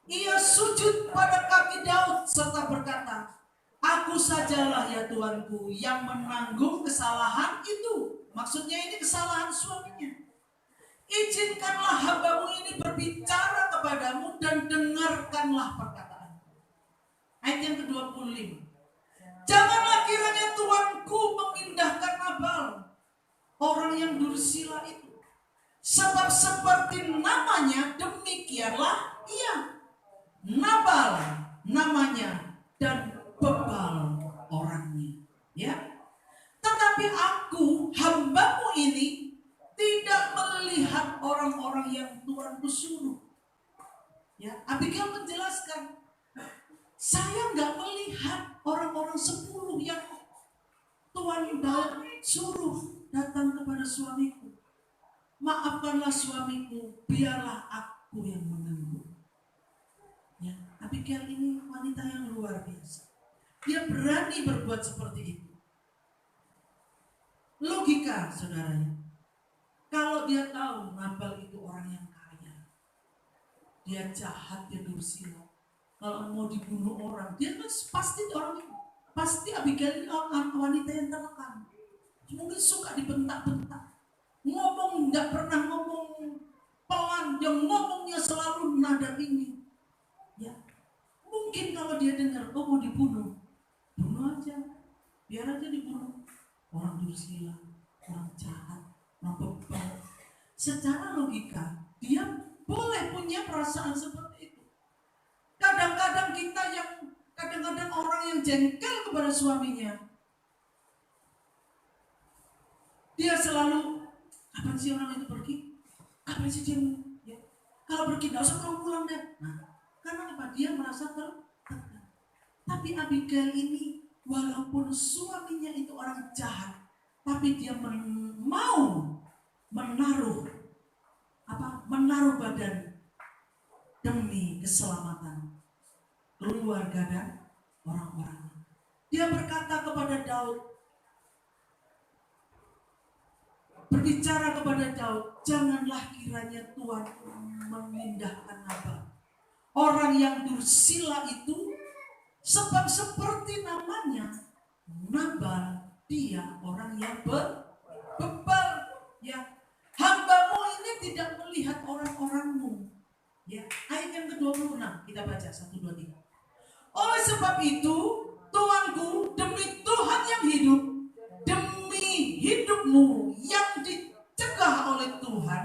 [SPEAKER 1] Ia sujud pada kaki Daud serta berkata, "Aku sajalah ya Tuanku yang menanggung kesalahan itu." Maksudnya ini kesalahan suaminya. "Izinkanlah hambamu ini berbicara kepadamu dan dengarkanlah perkataanku." Ayat yang ke-25. "Janganlah kiranya Tuanku mengindahkan Nabal, orang yang dursila itu. Sebab seperti namanya demikianlah ia. Nabal namanya dan bebal orangnya." Ya. "Tetapi aku, hambamu ini, tidak melihat orang-orang yang Tuanku suruh." Ya, Abigail menjelaskan, saya nggak melihat orang-orang 10 yang Tuan Daud suruh datang kepada suamiku. "Maafkanlah suamiku, biarlah aku yang menanggung." Ya, Abigail ini wanita yang luar biasa. Dia berani berbuat seperti itu. Logika, saudaranya. Kalau dia tahu Nabal itu orang yang kaya, dia jahat, dia dursila. Kalau mau dibunuh orang, dia kan pasti Abigail ini orang wanita yang terkam. Mungkin suka dibentak-bentak. Ngomong nggak pernah ngomong pelan, yang ngomongnya selalu nada tinggi. Ya, mungkin kalau dia dengar, oh mau dibunuh, bunuh aja, biar aja dibunuh. Orang dursila, orang jahat, orang bebal. Secara logika, dia boleh punya perasaan seperti itu. Kadang-kadang orang yang jengkel kepada suaminya, dia selalu, kapan sih orang itu pergi? Kapan sih dia? Ya. Kalau pergi nggak usah kamu pulang deh. Nah, karena apa? Dia merasa tertekan. Tapi Abigail ini, walaupun suaminya itu orang jahat, tapi dia mau menaruh badan demi keselamatan keluarga dan orang-orang. Dia berkata kepada Daud, berbicara kepada Daud, janganlah kiranya Tuhan memindahkan Nabal, orang yang dursila itu, sebab seperti namanya Nabal, dia orang yang bebal. Ya, hambamu ini tidak melihat orang-orangmu. Ya, ayat yang ke-26 kita baca 1, 2, 3. Oleh sebab itu, Tuanku, demi Tuhan yang hidup, demi hidupmu yang dicegah oleh Tuhan,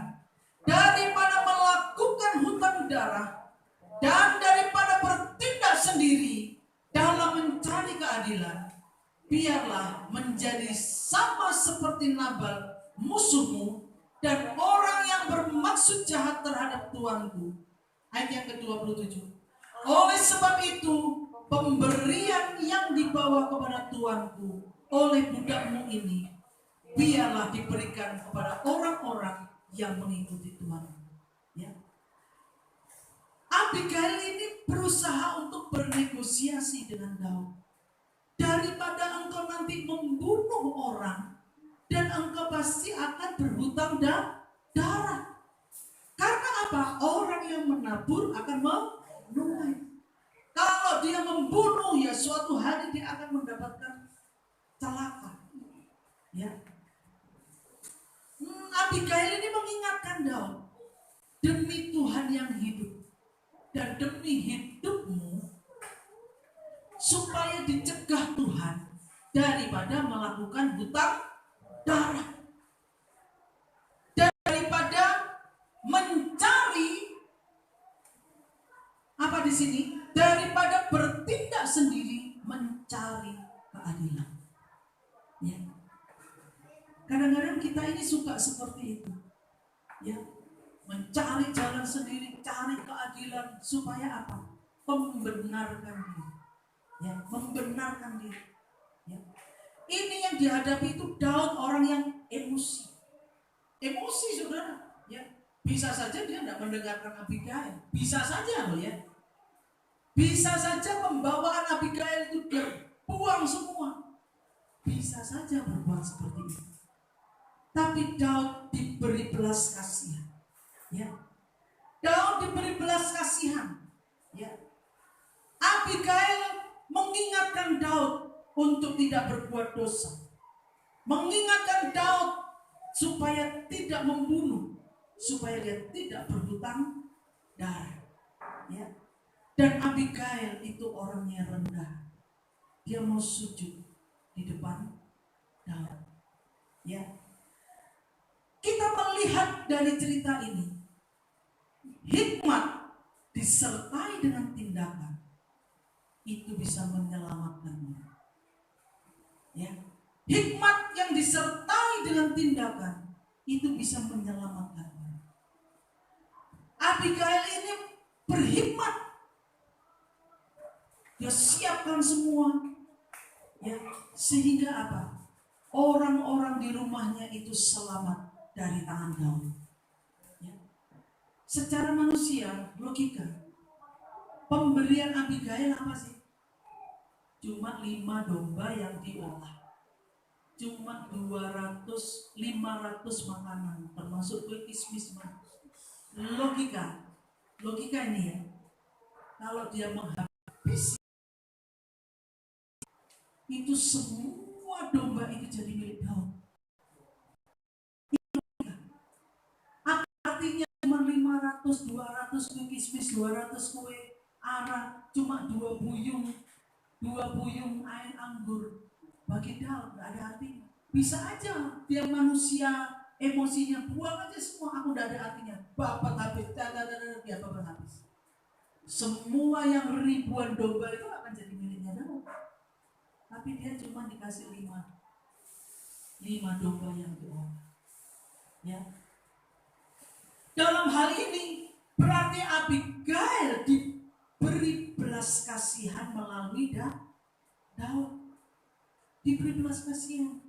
[SPEAKER 1] daripada melakukan hutang darah dan daripada bertindak sendiri dalam mencari keadilan, biarlah menjadi sama seperti Nabal musuhmu dan orang yang bermaksud jahat terhadap Tuanku. Ayat yang ke-27. Oleh sebab itu, pemberian yang dibawa kepada Tuanku oleh budakmu ini, biarlah diberikan kepada orang-orang yang mengikuti Tuanku. Ya. Abigail ini berusaha untuk bernegosiasi dengan Daud. Daripada engkau nanti membunuh orang, dan engkau pasti akan berhutang darah. Karena apa? Orang yang menabur akan menuai. Kalau dia membunuh, ya suatu hari dia akan mendapatkan celaka. Ya. Abigail ini mengingatkan Daud, demi Tuhan yang hidup dan demi hidupmu, supaya dicegah Tuhan daripada melakukan hutang darah, daripada mencari apa di sini, daripada bertindak sendiri mencari keadilan. Ya. Kadang-kadang kita ini suka seperti itu, ya, mencari jalan sendiri, cari keadilan supaya apa? Membenarkan diri, ya, membenarkan diri. Ya. Ini yang dihadapi itu Daud, orang yang emosi, saudara. Ya, bisa saja dia tidak mendengarkan Abigail, bisa saja loh ya, bisa saja pembawaan Abigail itu dia buang semua, bisa saja berbuat seperti itu. Tapi Daud diberi belas kasihan. Ya. Daud diberi belas kasihan. Ya. Abigail mengingatkan Daud untuk tidak berbuat dosa. Mengingatkan Daud supaya tidak membunuh, supaya dia tidak berhutang darah. Ya. Dan Abigail itu orangnya rendah. Dia mau sujud di depan Daud. Ya. Kita melihat dari cerita ini, hikmat disertai dengan tindakan itu bisa menyelamatkannya. Ya, hikmat yang disertai dengan tindakan itu bisa menyelamatkannya. Abigail ini berhikmat, dia siapkan semua, ya, sehingga apa? Orang-orang di rumahnya itu selamat dari tangan Daud. Ya. Secara manusia, logika, pemberian Abigail apa sih? Cuma 5 domba yang diolah. cuma 500 makanan, termasuk kue kismis. Logika ini ya, kalau dia menghabisi itu semua domba itu jadi milik Daud. Artinya cuma 500, 200 kue kismis, 200 kue ara, cuma 2 buyung air anggur. Bagi Daud gak ada artinya. Bisa aja dia manusia, emosinya buang aja semua, aku gak ada artinya. Bapak habis, dia bapak habis. Semua yang ribuan domba itu akan jadi miliknya Daud. Tapi dia cuma dikasih 5 domba yang diolah. Ya. Dalam hal ini berarti Abigail diberi belas kasihan melalui Daud. Diberi belas kasihan.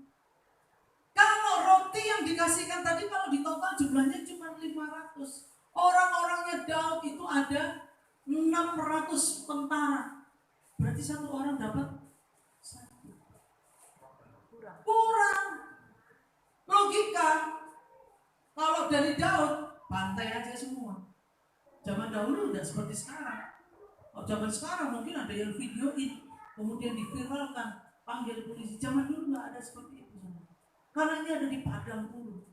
[SPEAKER 1] Kalau roti yang dikasihkan tadi kalau di total jumlahnya cuma 500. Orang-orangnya Daud itu ada 600 tentara. Berarti satu orang dapat 1. Kurang. Logika. Kalau dari Daud, bantai aja semua. Zaman dahulu udah seperti sekarang. Kalau zaman sekarang mungkin ada yang videoin, kemudian diviralkan, panggil polisi. Zaman dulu nggak ada seperti itu. Karena ini ada di padang dulu.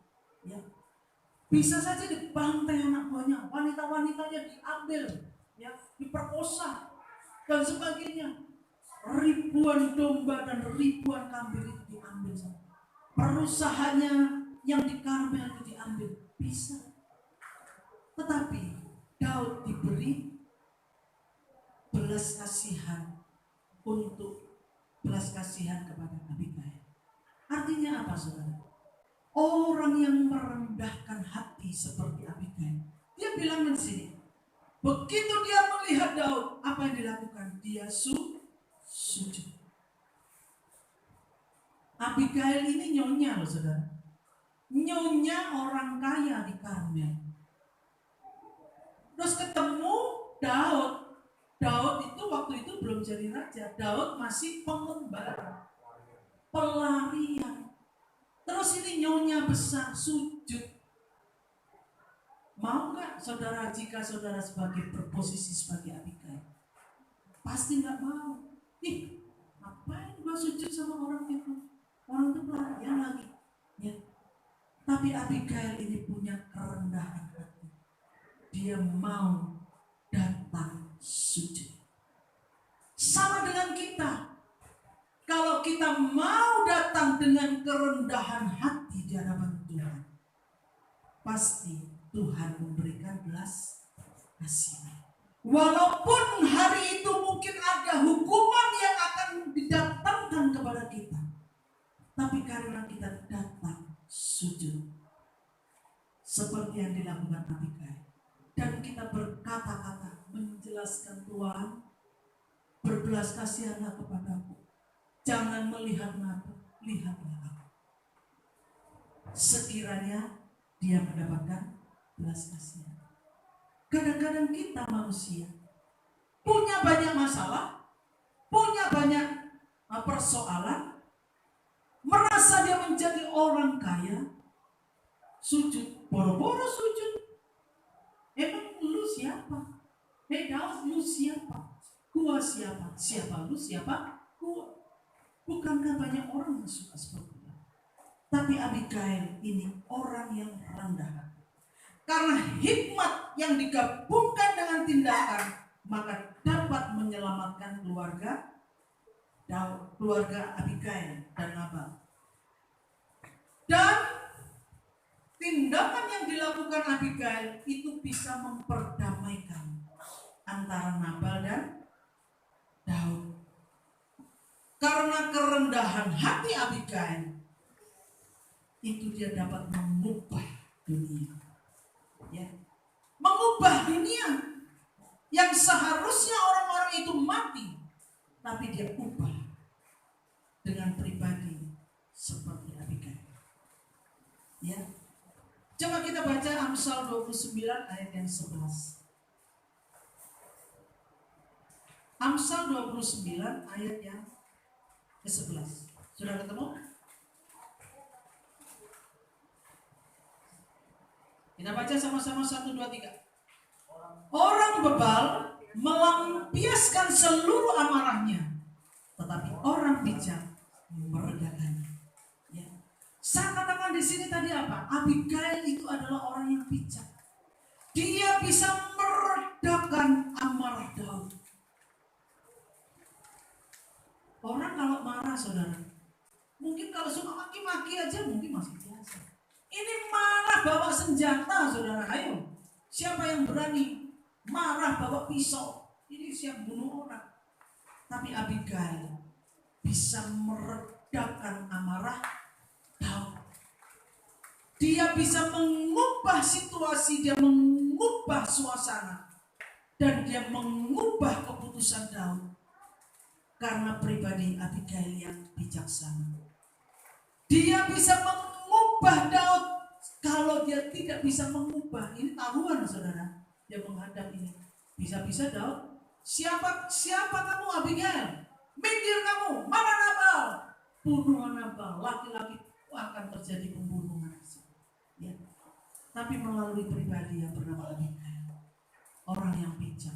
[SPEAKER 1] Ya. Bisa saja dibantai anak buahnya, wanita-wanitanya diambil, ya, diperkosa dan sebagainya. Ribuan domba dan ribuan kambing itu diambil. Perusahaannya yang di Karmel itu diambil. Bisa. Tetapi Daud diberi belas kasihan untuk belas kasihan kepada Abigail. Artinya apa, saudara? Orang yang merendahkan hati seperti Abigail, dia bilang di sini, begitu dia melihat Daud, apa yang dilakukan? Dia sujud. Abigail ini nyonya loh, saudara. Nyonya orang kaya di Karmel. Terus ketemu Daud. Daud itu waktu itu belum jadi raja. Daud masih pengembara, pelarian. Terus ini nyonya besar sujud. Mau gak saudara jika saudara sebagai berposisi sebagai Abigail? Pasti gak mau. Ngapain gua sujud sama orang itu? Orang itu pelarian lagi. Ya. Tapi Abigail ini punya kerendahan hati. Dia mau datang sujud. Sama dengan kita. Kalau kita mau datang dengan kerendahan hati di hadapan Tuhan, pasti Tuhan memberikan belas kasihan. Walaupun hari itu mungkin ada hukuman yang akan didatangkan kepada kita, tapi karena kita datang sujud, seperti yang dilakukan Abigail, dan kita berkata-kata menjelaskan Tuhan, berbelas kasihanlah kepadaku. Jangan melihat aku, lihatlah aku. Sekiranya dia mendapatkan belas kasihan. Kadang-kadang kita manusia punya banyak masalah, punya banyak persoalan, merasa dia menjadi orang kaya, sujud, boro-boro sujud. Emang lu siapa? Daud, lu siapa? Gua siapa? Siapa lu? Siapa? Gua. Bukankah banyak orang yang suka seperti itu? Tapi Abigail ini orang yang rendah hati. Karena hikmat yang digabungkan dengan tindakan, maka dapat menyelamatkan keluarga Daud, keluarga Abigail dan Nabal. Dan tindakan yang dilakukan Abigail itu bisa memperdamaikan antara Nabal dan Daud. Karena kerendahan hati Abigail, itu dia dapat mengubah dunia. Ya. Mengubah dunia yang seharusnya orang-orang itu mati, tapi dia ubah dengan pribadi seperti Abigail. Ya. Coba kita baca Amsal 29 ayat yang 11. Amsal 29 ayat yang ke-11. Sudah ketemu? Kita baca sama-sama 1, 2, 3. Orang bebal melampiaskan seluruh amarahnya, tetapi orang bijak meredakannya. Ya. Saya katakan di sini tadi apa? Abigail itu adalah orang yang bijak. Dia bisa meredakan amarah Daud. Orang kalau marah, saudara, mungkin kalau suka maki-maki aja mungkin masih biasa. Ini marah bawa senjata, saudara. Ayo, siapa yang berani marah bawa pisau? Ini siap bunuh orang. Tapi Abigail bisa meredakan amarah Daud. Dia bisa mengubah situasi, dia mengubah suasana, dan dia mengubah keputusan Daud karena pribadi Abigail yang bijaksana. Dia bisa mengubah Daud. Kalau dia tidak bisa mengubah, ini taruhan, saudara. Dia menghadap ini. Bisa-bisa Daud, siapa kamu Abigail? Minggir kamu, mana Nabal? Bunuh Nabal, laki-laki akan terjadi pembunuhan. Ya. Tapi melalui pribadi yang bernama Abigail, orang yang bijak.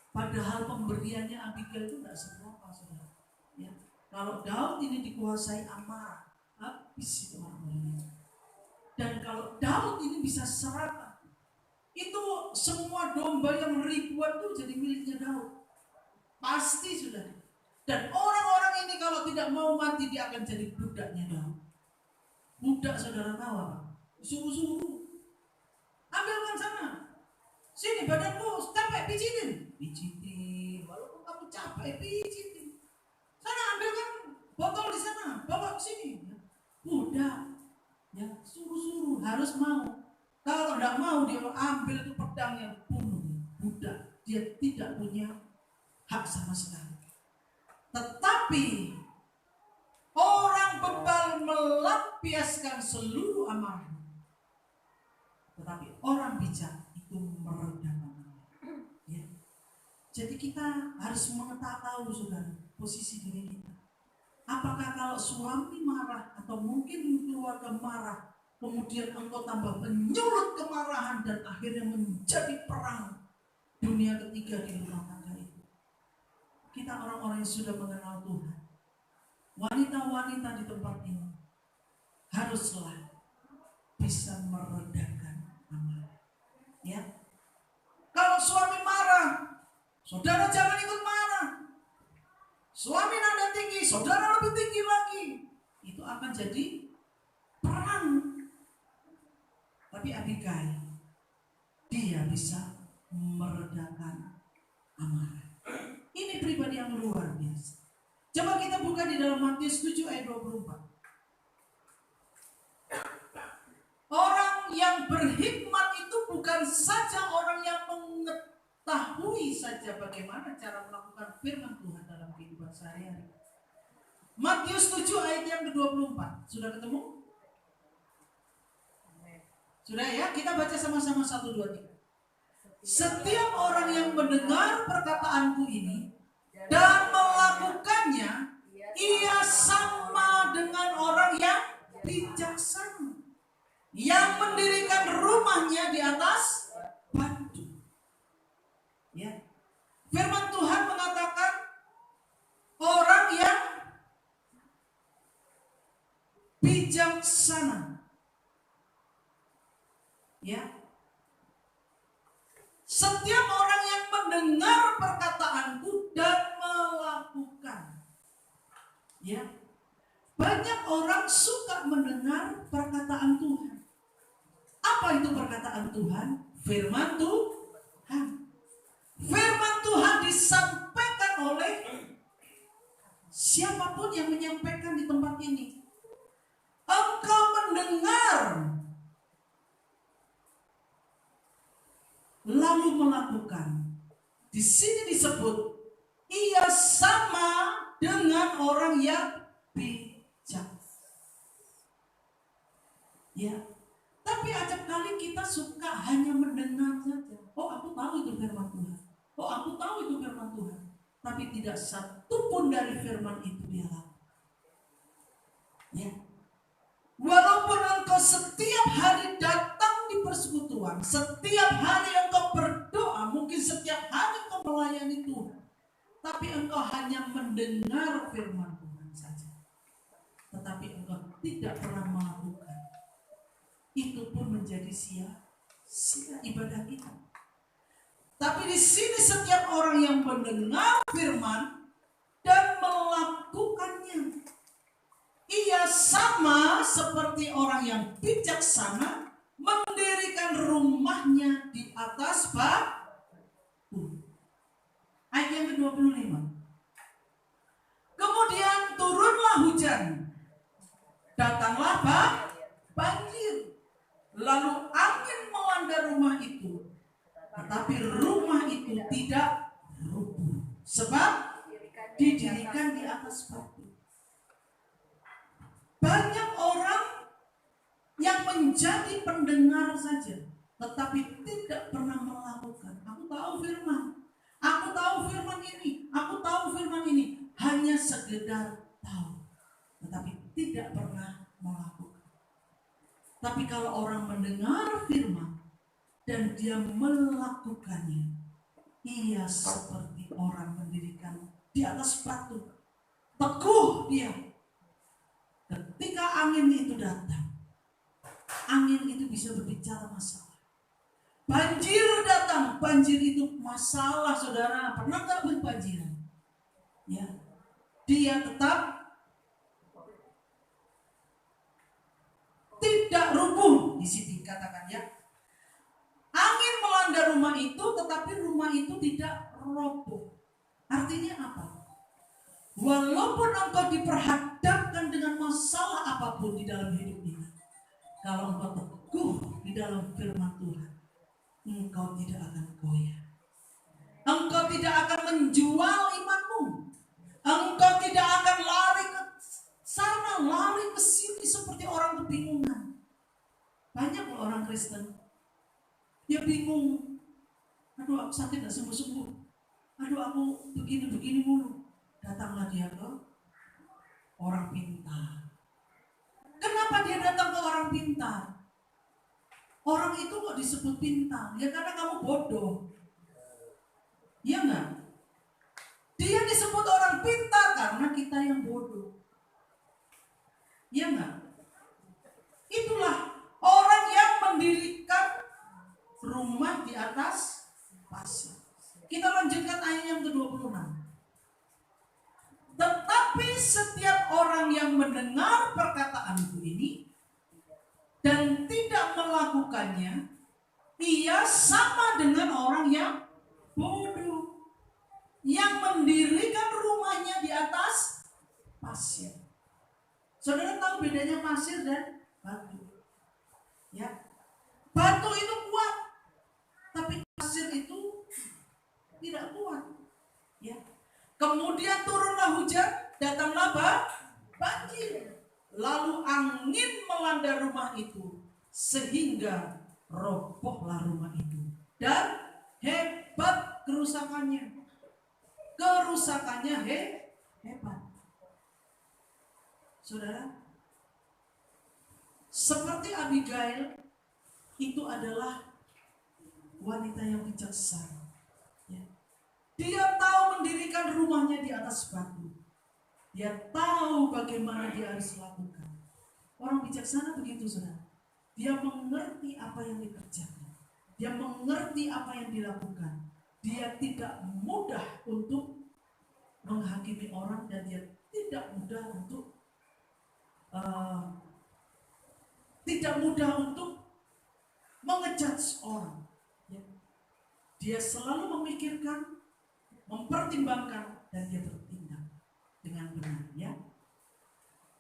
[SPEAKER 1] Padahal pemberiannya Abigail itu tidak seberapa, saudara. Ya. Kalau Daud ini dikuasai amarah, habis itu orang ini. Dan kalau Daud ini bisa serakah, itu semua domba yang ribuan itu jadi miliknya Daud. Pasti sudah. Dan orang-orang ini kalau tidak mau mati, dia akan jadi budaknya Daud. Budak, saudara tahu apa? Suruh-suruh. Ambilkan sana. Sini badanmu capek, pijitin. Pijitin. Walaupun kamu capek, pijitin. Sana ambilkan botol di sana, bawa ke sini. Budak. Ya, suruh-suruh, harus mau. Kalau tidak mau, dia ambil itu pedangnya, bunuh. Budak. Dia tidak punya hak sama sekali. Tetapi orang bebal melampiaskan seluruh amarahnya. Tetapi orang bijak itu meredam. Ya. Jadi kita harus mengetahui, saudara, posisi diri kita. Apakah kalau suami marah atau mungkin keluarga marah, kemudian engkau tambah menyulut kemarahan dan akhirnya menjadi perang dunia ketiga di rumah tangga itu. Kita orang-orang yang sudah mengenal Tuhan, wanita-wanita di tempat ini haruslah bisa meredakan amarah. Ya. Kalau suami marah, saudara jangan ikut marah. Suami nada tinggi, saudara lebih tinggi lagi. Itu akan jadi perang. Tapi Abigail, dia bisa meredakan amarah. Ini pribadi yang luar biasa. Coba kita buka di dalam Matius 7 ayat 24. Orang yang berhikmat itu bukan saja orang yang mengetahui saja bagaimana cara melakukan firman Tuhan dalam kehidupan sehari-hari. Matius 7 ayat yang ke-24. Sudah ketemu? Sudah ya? Kita baca sama-sama 1, 2, 3. Setiap orang yang mendengar perkataanku ini dan melakukannya, ia sama dengan orang yang bijaksana, yang mendirikan rumahnya di atas batu. Ya. Firman Tuhan mengatakan orang yang bijaksana. Ya. Setiap orang yang mendengar perkataanku dan melakukan. Ya. Banyak orang suka mendengar perkataan Tuhan. Apa itu perkataan Tuhan? Firman Tuhan. Firman Tuhan disampaikan oleh siapapun yang menyampaikan di tempat ini. Engkau mendengar lalu melakukan. Di sini disebut ia sama dengan orang yang bijak. Ya. Tapi acap kali kita suka hanya mendengar saja. Oh, aku tahu itu firman Tuhan. Oh, aku tahu itu firman Tuhan. Tapi tidak satu pun dari firman itu dia lakukan. Ya. Walaupun engkau setiap hari datang di persekutuan, setiap hari engkau berdoa, mungkin setiap hari engkau melayani Tuhan, tapi engkau hanya mendengar firman Tuhan saja, tetapi engkau tidak pernah melakukan, itu pun menjadi sia-sia ibadah kita. Tapi di sini setiap orang yang mendengar firman dan melakukannya, ia sama seperti orang yang bijaksana mendirikan rumahnya di atas batu. Ayat yang ke-25. Kemudian turunlah hujan, datanglah banjir, lalu angin melanda rumah itu, tetapi rumah itu tidak rubuh, sebab didirikan di atas batu. Banyak orang yang menjadi pendengar saja, tetapi tidak pernah melakukan. Aku tahu firman, aku tahu firman ini, aku tahu firman ini, hanya sekedar tahu, tetapi tidak pernah melakukan. Tapi kalau orang mendengar firman dan dia melakukannya, ia seperti orang mendirikan di atas batu. Teguh dia. Ketika angin itu datang, angin itu bisa berbicara masalah. Banjir datang, banjir itu masalah, saudara. Pernah nggak berbanjiran? Ya, dia tetap tidak rubuh. Di sini katakan ya, angin melanda rumah itu, tetapi rumah itu tidak roboh. Artinya apa? Walaupun engkau diperhadapkan dengan masalah apapun di dalam hidup ini, kalau engkau teguh di dalam firman Tuhan, engkau tidak akan goyah. Engkau tidak akan menjual imanmu. Engkau tidak akan lari ke sana, lari ke sini seperti orang kebingungan. Banyak orang Kristen, dia bingung. Aduh, aku sakit gak sembuh-sembuh. Aduh, aku begini-begini mulu. Datanglah dia ke orang pintar. Kenapa dia datang ke orang pintar? Orang itu kok disebut pintar? Ya karena kamu bodoh. Iya enggak? Dia disebut orang pintar karena kita yang bodoh. Iya enggak? Itulah orang yang mendirikan rumah di atas pasir. Kita lanjutkan ayat yang ke-26. Tetapi setiap orang yang mendengar perkataanku ini dan tidak melakukannya, ia sama dengan orang yang bodoh, yang mendirikan rumahnya di atas pasir. Saudara tahu bedanya pasir dan batu? Ya, batu itu kuat, tapi pasir itu tidak kuat. Ya. Kemudian turunlah hujan, datanglah banjir, lalu angin melanda rumah itu sehingga robohlah rumah itu, dan hebat kerusakannya. Kerusakannya hebat. Saudara, seperti Abigail, itu adalah wanita yang bijaksana. Dia tahu mendirikan rumahnya di atas batu. Dia tahu bagaimana dia harus lakukan. Orang bijaksana begitu, saudara. Dia mengerti apa yang dikerjakan. Dia mengerti apa yang dilakukan. Dia tidak mudah untuk menghakimi orang, dan dia tidak mudah untuk mengejudge orang. Dia selalu memikirkan, mempertimbangkan, dan dia bertindak dengan benar, ya.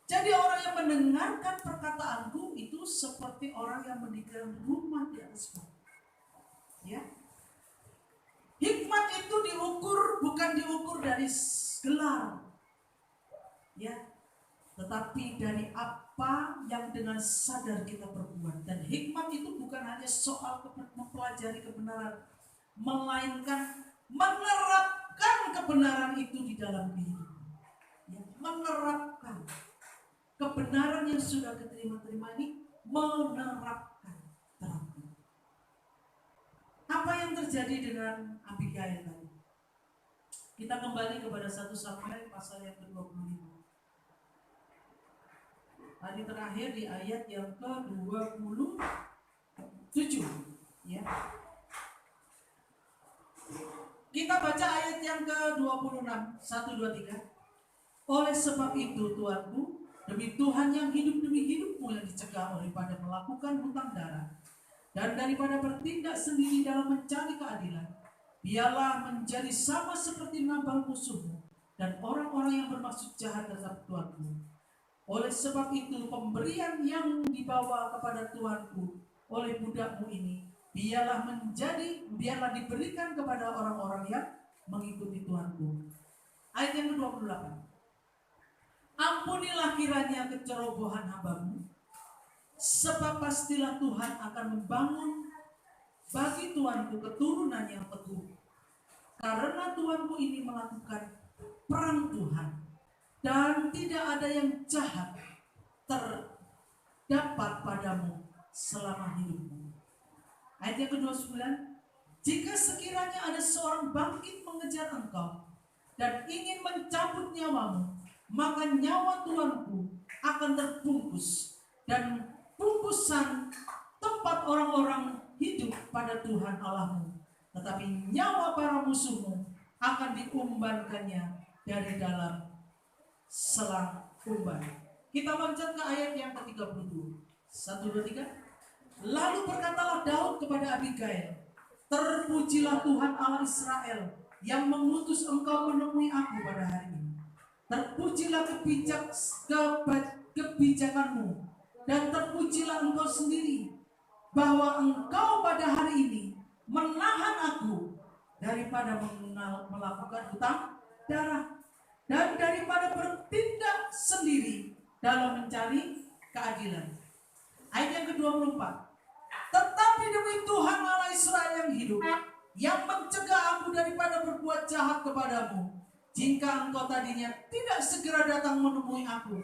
[SPEAKER 1] Jadi orang yang mendengarkan perkataanku itu seperti orang yang mendirikan rumah di atas batu. Ya. Hikmat itu bukan diukur dari gelar, ya, tetapi dari apa yang dengan sadar kita perbuat. Dan hikmat itu bukan hanya soal mempelajari kebenaran, melainkan menerapkan kebenaran itu di dalam diri. Ya, menerapkan kebenaran yang sudah terima ini, menerapkan. Apa yang terjadi dengan Abigail tadi? Kita kembali kepada 1 Samuel pasal yang ke-25. Tadi terakhir di ayat yang ke-27, ya. Kita baca ayat yang ke-26, 1, 2, 3. Oleh sebab itu Tuanku, demi Tuhan yang hidup demi hidupmu yang dicegah daripada melakukan hutang darah dan daripada bertindak sendiri dalam mencari keadilan, biarlah menjadi sama seperti Nabal musuhmu dan orang-orang yang bermaksud jahat terhadap Tuanku. Oleh sebab itu pemberian yang dibawa kepada Tuanku oleh budakmu ini biarlah diberikan kepada orang-orang yang mengikuti Tuanku. Ayat yang ke-28. Ampunilah kiranya kecerobohan hambamu, sebab pastilah Tuhan akan membangun bagi Tuanku keturunan yang teguh. Karena Tuanku ini melakukan perang Tuhan, dan tidak ada yang jahat terdapat padamu selama hidupmu. Ayat yang ke-29. Jika sekiranya ada seorang bangkit mengejar engkau dan ingin mencabut nyawamu, maka nyawa Tuanku akan terbungkus dan bungkusan tempat orang-orang hidup pada Tuhan Allahmu, tetapi nyawa para musuhmu akan diumbankannya dari dalam selang umban. Kita loncat ke ayat yang ke-32. 1, 2, 3. Lalu berkatalah Daud kepada Abigail, terpujilah Tuhan Allah Israel yang mengutus engkau menemui aku pada hari ini. Terpujilah kebijakanmu dan terpujilah engkau sendiri, bahwa engkau pada hari ini menahan aku daripada melakukan hutang darah dan daripada bertindak sendiri dalam mencari keadilan. Ayat yang ke-24. Tetapi demi Tuhan Allah Israel yang hidup, yang mencegah aku daripada berbuat jahat kepadamu, jika engkau tadinya tidak segera datang menemui aku,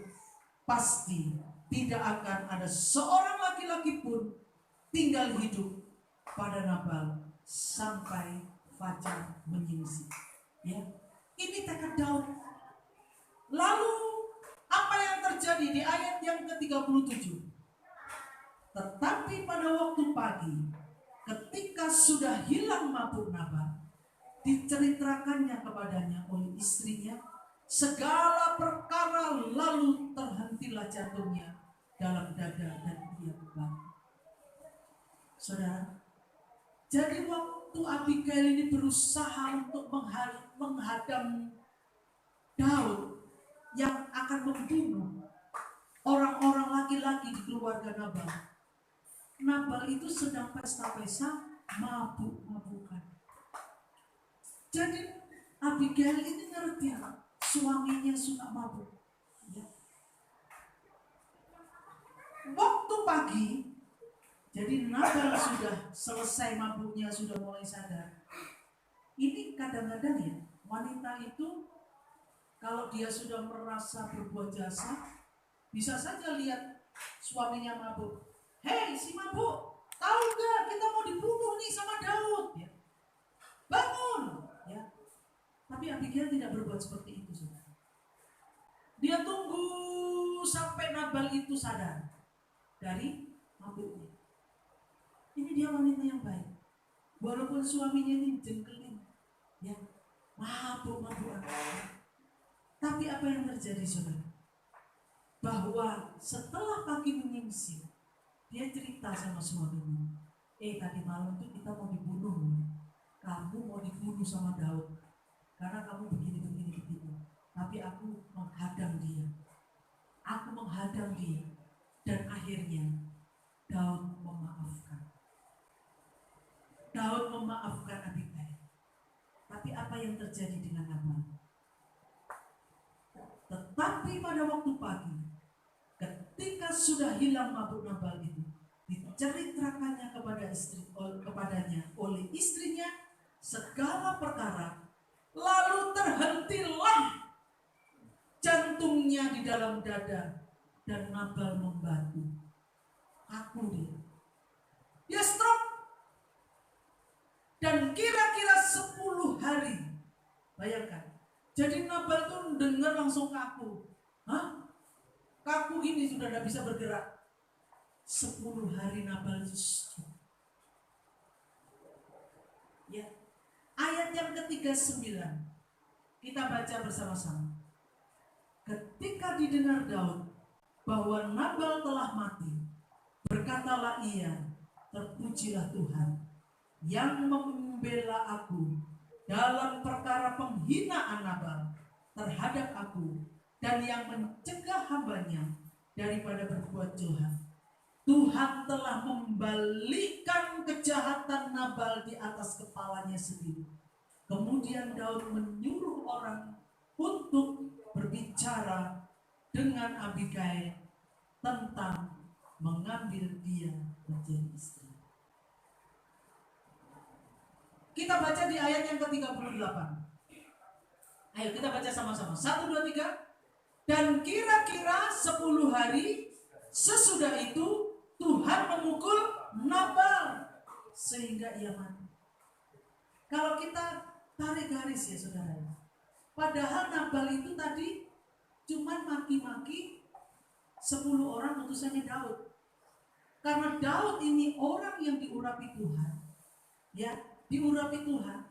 [SPEAKER 1] pasti tidak akan ada seorang laki-laki pun tinggal hidup pada Nabal sampai fajar menyingsing. Ya, ini tekad Daud. Lalu apa yang terjadi di ayat yang ke-37? Tetapi pada waktu pagi, ketika sudah hilang mabuk Nabal, diceritakannya kepadanya oleh istrinya segala perkara, lalu terhentilah jantungnya dalam dada dan ia bangkit. Saudara, jadi waktu Abigail ini berusaha untuk menghadang Daud yang akan membunuh orang-orang laki-laki di keluarga Nabal. Nabal itu sedang pesta-pesta mabuk-mabukan. Jadi Abigail ini ngerti suaminya suka mabuk. Ya. Waktu pagi, jadi Nabal sudah selesai mabuknya, sudah mulai sadar. Ini kadang-kadang ya, wanita itu kalau dia sudah merasa berbuat jasa, bisa saja lihat suaminya mabuk. Hei si mabuk, tahu gak kita mau dibunuh nih sama Daud? Ya. Bangun! Ya. Tapi Abigail tidak berbuat seperti itu, saudara. Dia tunggu sampai Nabal itu sadar dari mabuknya. Ini dia wanita yang baik. Walaupun suaminya ini jengkelin, ya, mabuk-mabukan. Tapi apa yang terjadi, saudara? Bahwa setelah pagi menyingsing, dia cerita sama suaminya, tadi malam tuh kita mau dibunuh. Kamu mau dibunuh sama Daud karena kamu begini. Tapi aku menghadang dia. Dan akhirnya Daud memaafkan Abigail. Tapi apa yang terjadi dengan Nabal? Tetapi pada waktu pagi, ketika sudah hilang mabuk Nabal itu, diceritakannya kepadanya oleh istrinya segala perkara, lalu terhentilah jantungnya di dalam dada dan Nabal membatu. Dia stroke. Dan kira-kira 10 hari. Bayangkan. Jadi Nabal tuh dengar langsung kaku. Hah? Kaku gini sudah tidak bisa bergerak. 10 hari Nabal itu. Ya. Ayat yang ke-39. Kita baca bersama-sama. Ketika didengar Daud bahwa Nabal telah mati, berkatalah ia, terpujilah Tuhan yang membela aku dalam perkara penghinaan Nabal terhadap aku dan yang mencegah hambanya daripada berbuat jahat. Tuhan telah membalikkan kejahatan Nabal di atas kepalanya sendiri. Kemudian Daud menyuruh orang untuk berbicara dengan Abigail tentang mengambil dia menjadi istri. Kita baca di ayat yang ke-38. Ayo kita baca sama-sama. 1, 2, 3. Dan kira-kira 10 hari sesudah itu Tuhan memukul Nabal sehingga ia mati. Kalau kita tarik garis ya saudara. Padahal Nabal itu tadi cuma maki-maki 10 orang utusannya Daud. Karena Daud ini orang yang diurapi Tuhan. Ya, diurapi Tuhan.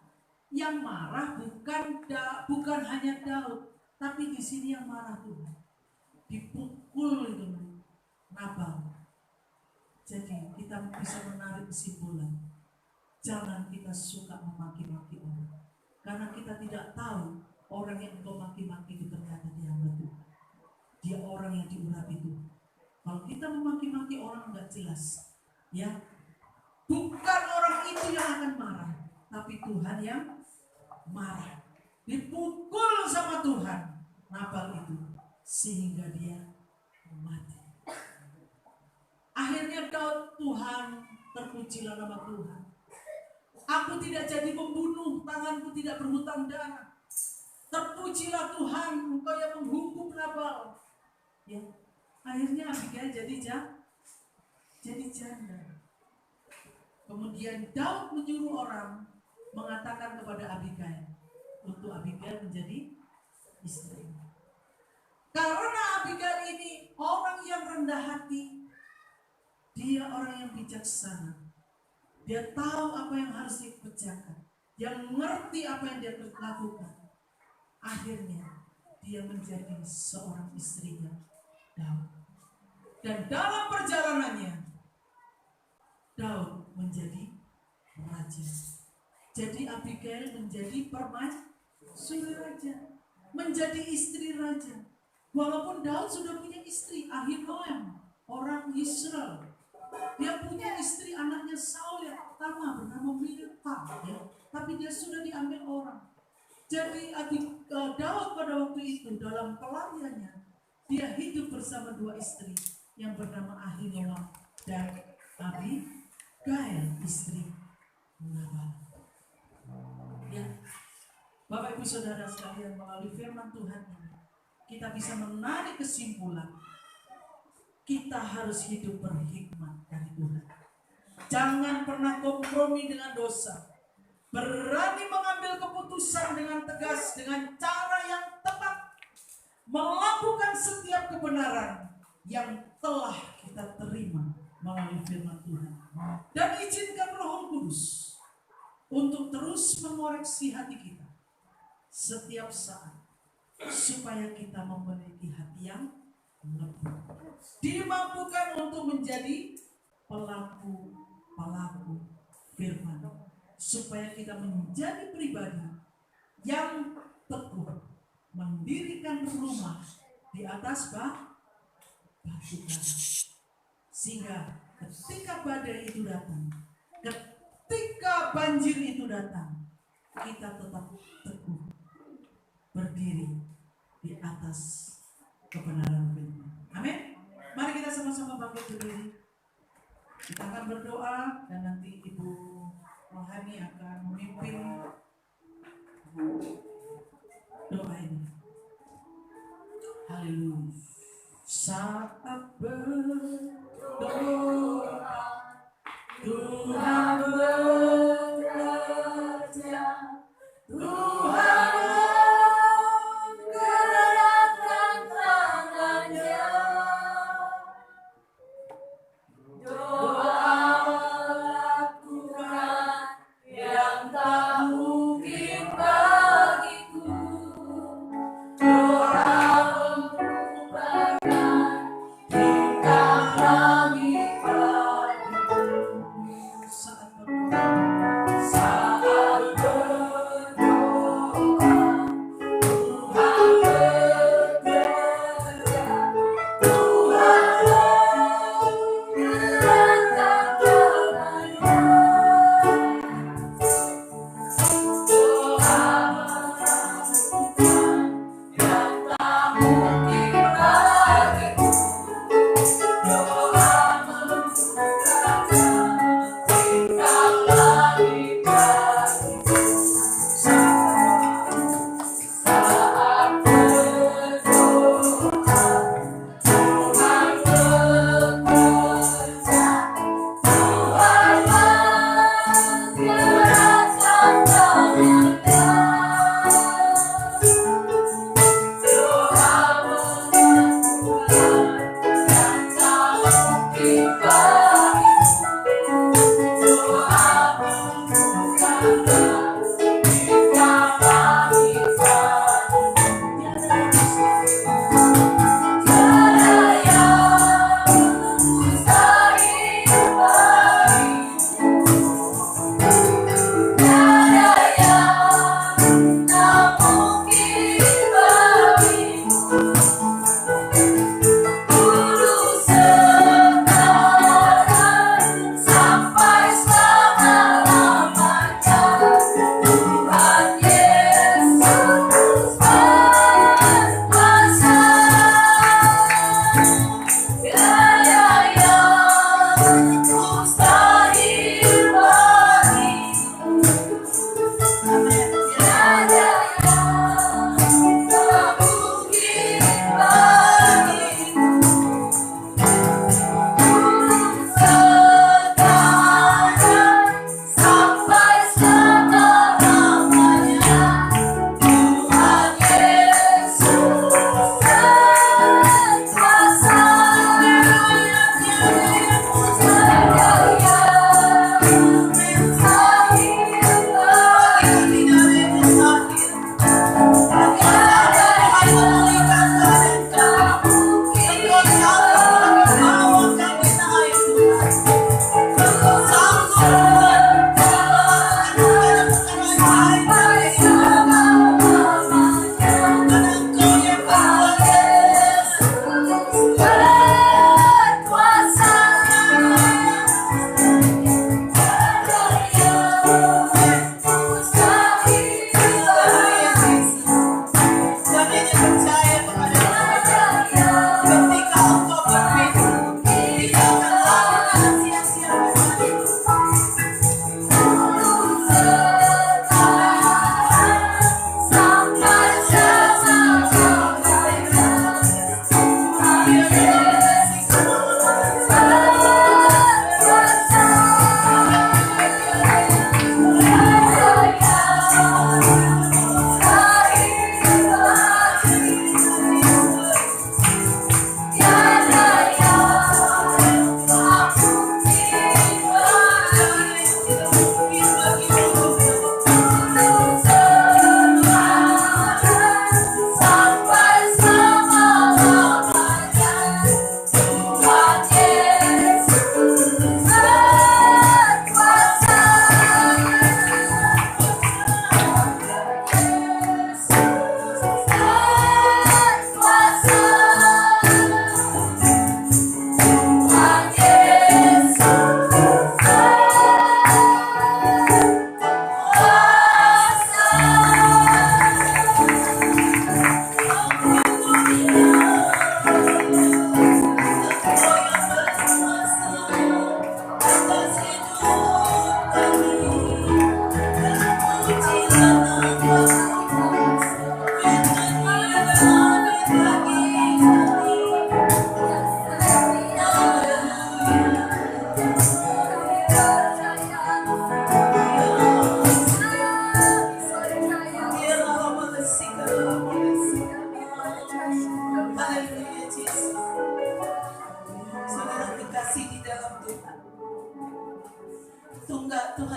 [SPEAKER 1] Yang marah bukan hanya Daud, tapi di sini yang marah Tuhan. Dipukul itu Nabal. Jadi kita bisa menarik kesimpulan. Jangan kita suka memaki-maki orang. Karena kita tidak tahu orang yang engkau maki-maki itu ternyata dia hamba Tuhan. Dia orang yang diurapi Tuhan. Kalau kita memaki-maki orang enggak jelas, ya bukan orang itu yang akan marah, tapi Tuhan yang marah. Dipukul sama Tuhan Nabal itu sehingga dia mati. Akhirnya Daud, Tuhan, terpujilah nama Tuhan. Aku tidak jadi pembunuh, tanganku tidak berhutang darah. Terpujilah Tuhan, Engkau yang menghukum Nabal. Ya, akhirnya Abigail jadi janda. Kemudian Daud menyuruh orang mengatakan kepada Abigail untuk Abigail menjadi istri. Karena Abigail ini orang yang rendah hati, dia orang yang bijaksana. Dia tahu apa yang harus dikerjakan, dia mengerti apa yang dia lakukan. Akhirnya dia menjadi seorang istrinya Daud. Dan dalam perjalanannya Daud menjadi raja. Jadi Abigail menjadi permaisuri raja, menjadi istri raja. Walaupun Daud sudah punya istri Ahinoam, orang Israel. Dia punya istri anaknya Saul yang pertama bernama Mikal, ya. Tapi dia sudah diambil orang. Jadi Daud pada waktu itu dalam pelayanannya dia hidup bersama 2 istri yang bernama Ahinoam dan Abigail, istri Nabal. Ya, Bapak Ibu Saudara sekalian, melalui firman Tuhan ini kita bisa menarik kesimpulan. Kita harus hidup berhikmat dari Tuhan. Jangan pernah kompromi dengan dosa. Berani mengambil keputusan dengan tegas, dengan cara yang tepat. Melakukan setiap kebenaran yang telah kita terima melalui firman Tuhan. Dan izinkan Roh Kudus untuk terus mengoreksi hati kita setiap saat, supaya kita memiliki hati yang lembut, dimampukan untuk menjadi pelaku firman, supaya kita menjadi pribadi yang teguh, mendirikan rumah di atas batu karang, sehingga ketika badai itu datang, ketika banjir itu datang, kita tetap teguh berdiri di atas kebenaran firman. Amin. Mari kita sama-sama bangkit berdiri. Kita akan berdoa dan nanti Ibu Rohani akan memimpin doa ini. Haleluya. Saat berdoa Tuhan berkata,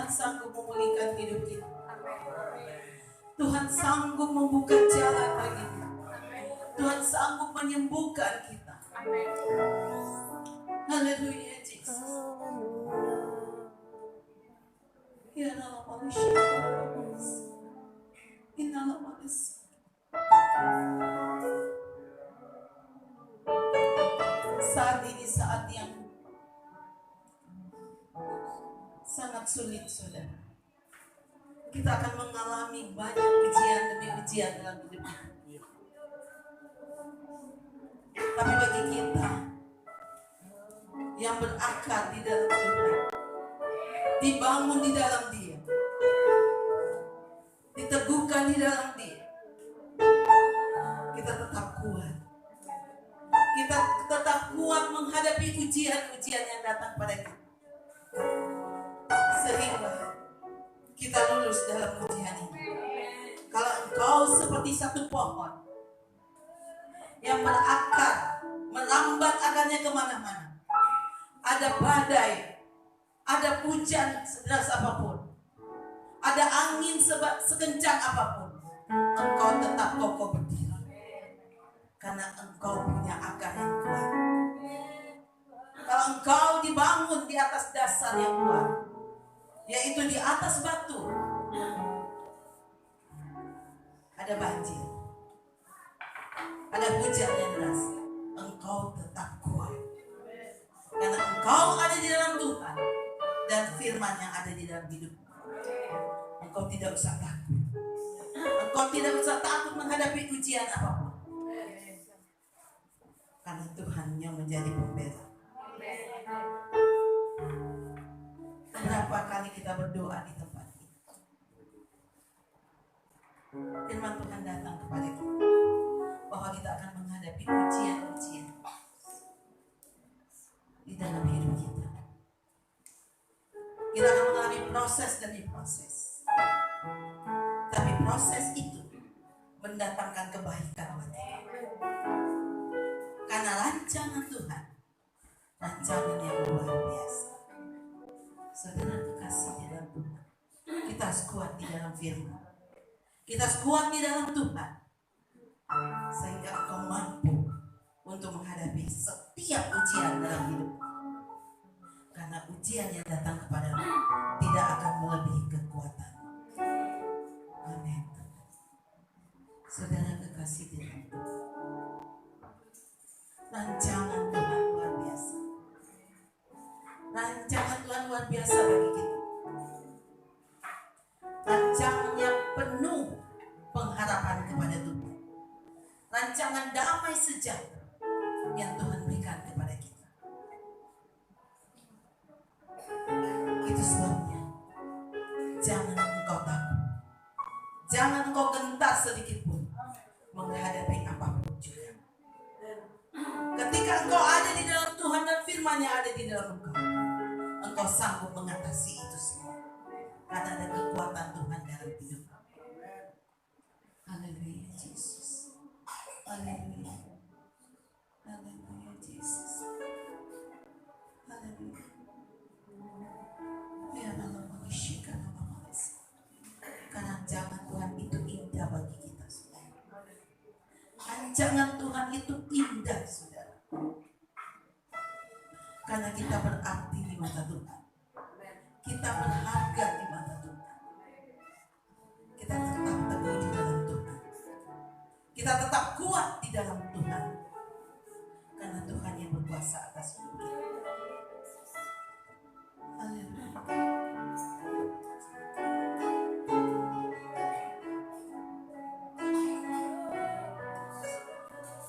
[SPEAKER 1] Tuhan sanggup memulihkan hidup kita. Tuhan sanggup membuka jalan bagi kita. Tuhan sanggup menyembuhkan kita. Haleluya, Yesus. Ya Allah, manusia. Inilah manusia. Saat ini saat yang sangat sulit, saudara. Kita akan mengalami banyak ujian demi ujian dalam hidup kita. Tapi bagi kita yang berakar di dalam Tuhan, dibangun di dalam Dia, diteguhkan di dalam Dia, kita tetap kuat. Kita tetap kuat menghadapi ujian-ujian yang datang pada kita. Sehingga kita lulus dalam ujian ini. Kalau engkau seperti satu pohon yang berakar, melambat akarnya kemana-mana, ada badai, ada hujan sederas apapun, ada angin sekencang apapun, engkau tetap kokoh berdiri. Karena engkau punya akar yang kuat. Kalau engkau dibangun di atas dasar yang kuat, yaitu di atas batu, ada banjir, ada hujan yang deras, engkau tetap kuat. Karena engkau ada di dalam Tuhan dan firman yang ada di dalam hidupmu. Engkau tidak usah takut. Engkau tidak usah takut menghadapi ujian apapun. Karena Tuhan yang menjadi pembela. Berapa kali kita berdoa di tempat ini, firman Tuhan datang kepada kita bahwa kita akan menghadapi ujian-ujian di dalam hidup kita. Kita akan mengalami proses demi proses. Tapi proses itu mendatangkan kebaikan buat kita. Karena rancangan Tuhan, rancangan yang luar biasa. Saudara kekasih di dalam Tuhan, kita harus kuat di dalam firman. Kita harus kuat di dalam Tuhan, sehingga engkau mampu untuk menghadapi setiap ujian dalam hidup. Karena ujian yang datang kepadamu tidak akan melebihi kekuatan. Amin. Saudara kekasih di dalam Tuhan, rancangan Tuhan luar biasa. Rancangan Tuhan luar biasa bagi kita. Rancangannya penuh pengharapan kepada Tuhan. Rancangan damai sejahtera yang Tuhan berikan kepada kita. Itu sebabnya jangan engkau takut, jangan engkau gentar sedikit pun menghadapi apapun juga. Ketika engkau ada di dalam Tuhan dan firman-Nya ada di dalam engkau sanggup mengatasi itu semua. Karena ada kekuatan Tuhan dalam hidup. Haleluya Yesus. Haleluya. Haleluya Yesus. Haleluya. Ya Allah manusia karena manusia. Karena jangan Tuhan itu indah bagi kita, saudara. Rancangan Tuhan itu indah, saudara. Karena kita berarti di mata Tuhan. Kita berharga di mata Tuhan. Kita tetap teguh di dalam Tuhan. Kita tetap kuat di dalam Tuhan. Karena Tuhan yang berkuasa atas hidup kita. Haleluya.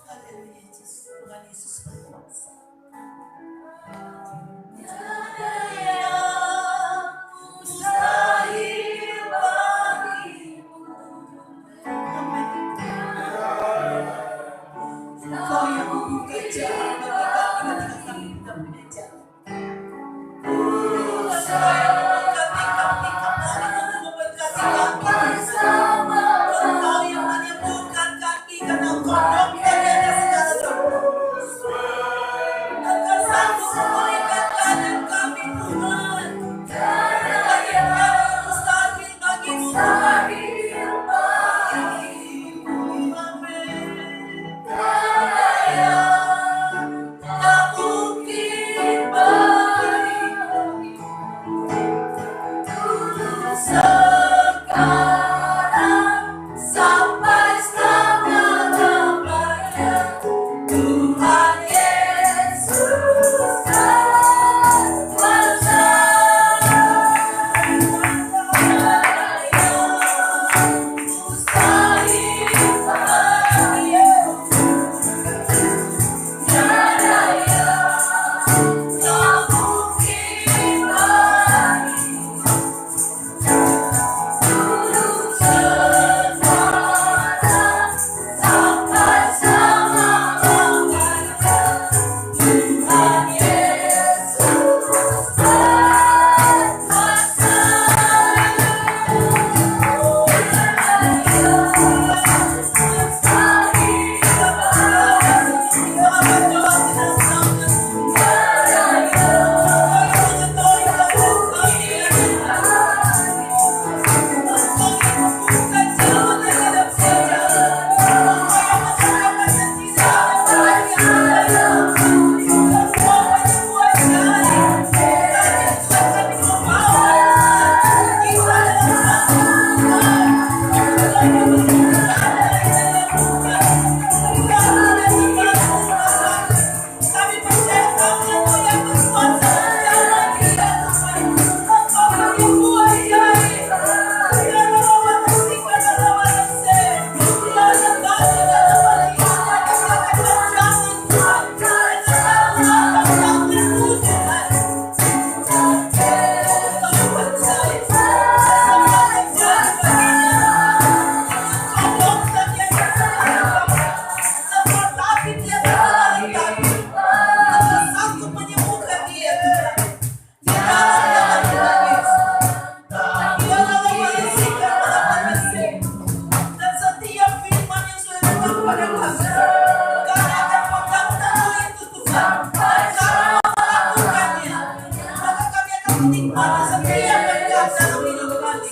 [SPEAKER 1] Haleluya Yesus. Tuhan Yesus berkuasa. Engkau kepada kami. Kami akan pegang teguh itu Tuhan. Kami melakukannya, maka kami akan menikmati setiap berkat dalam hidup kami.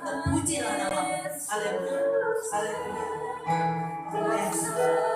[SPEAKER 1] Terpujilah namamu. Haleluya. Haleluya. Yes.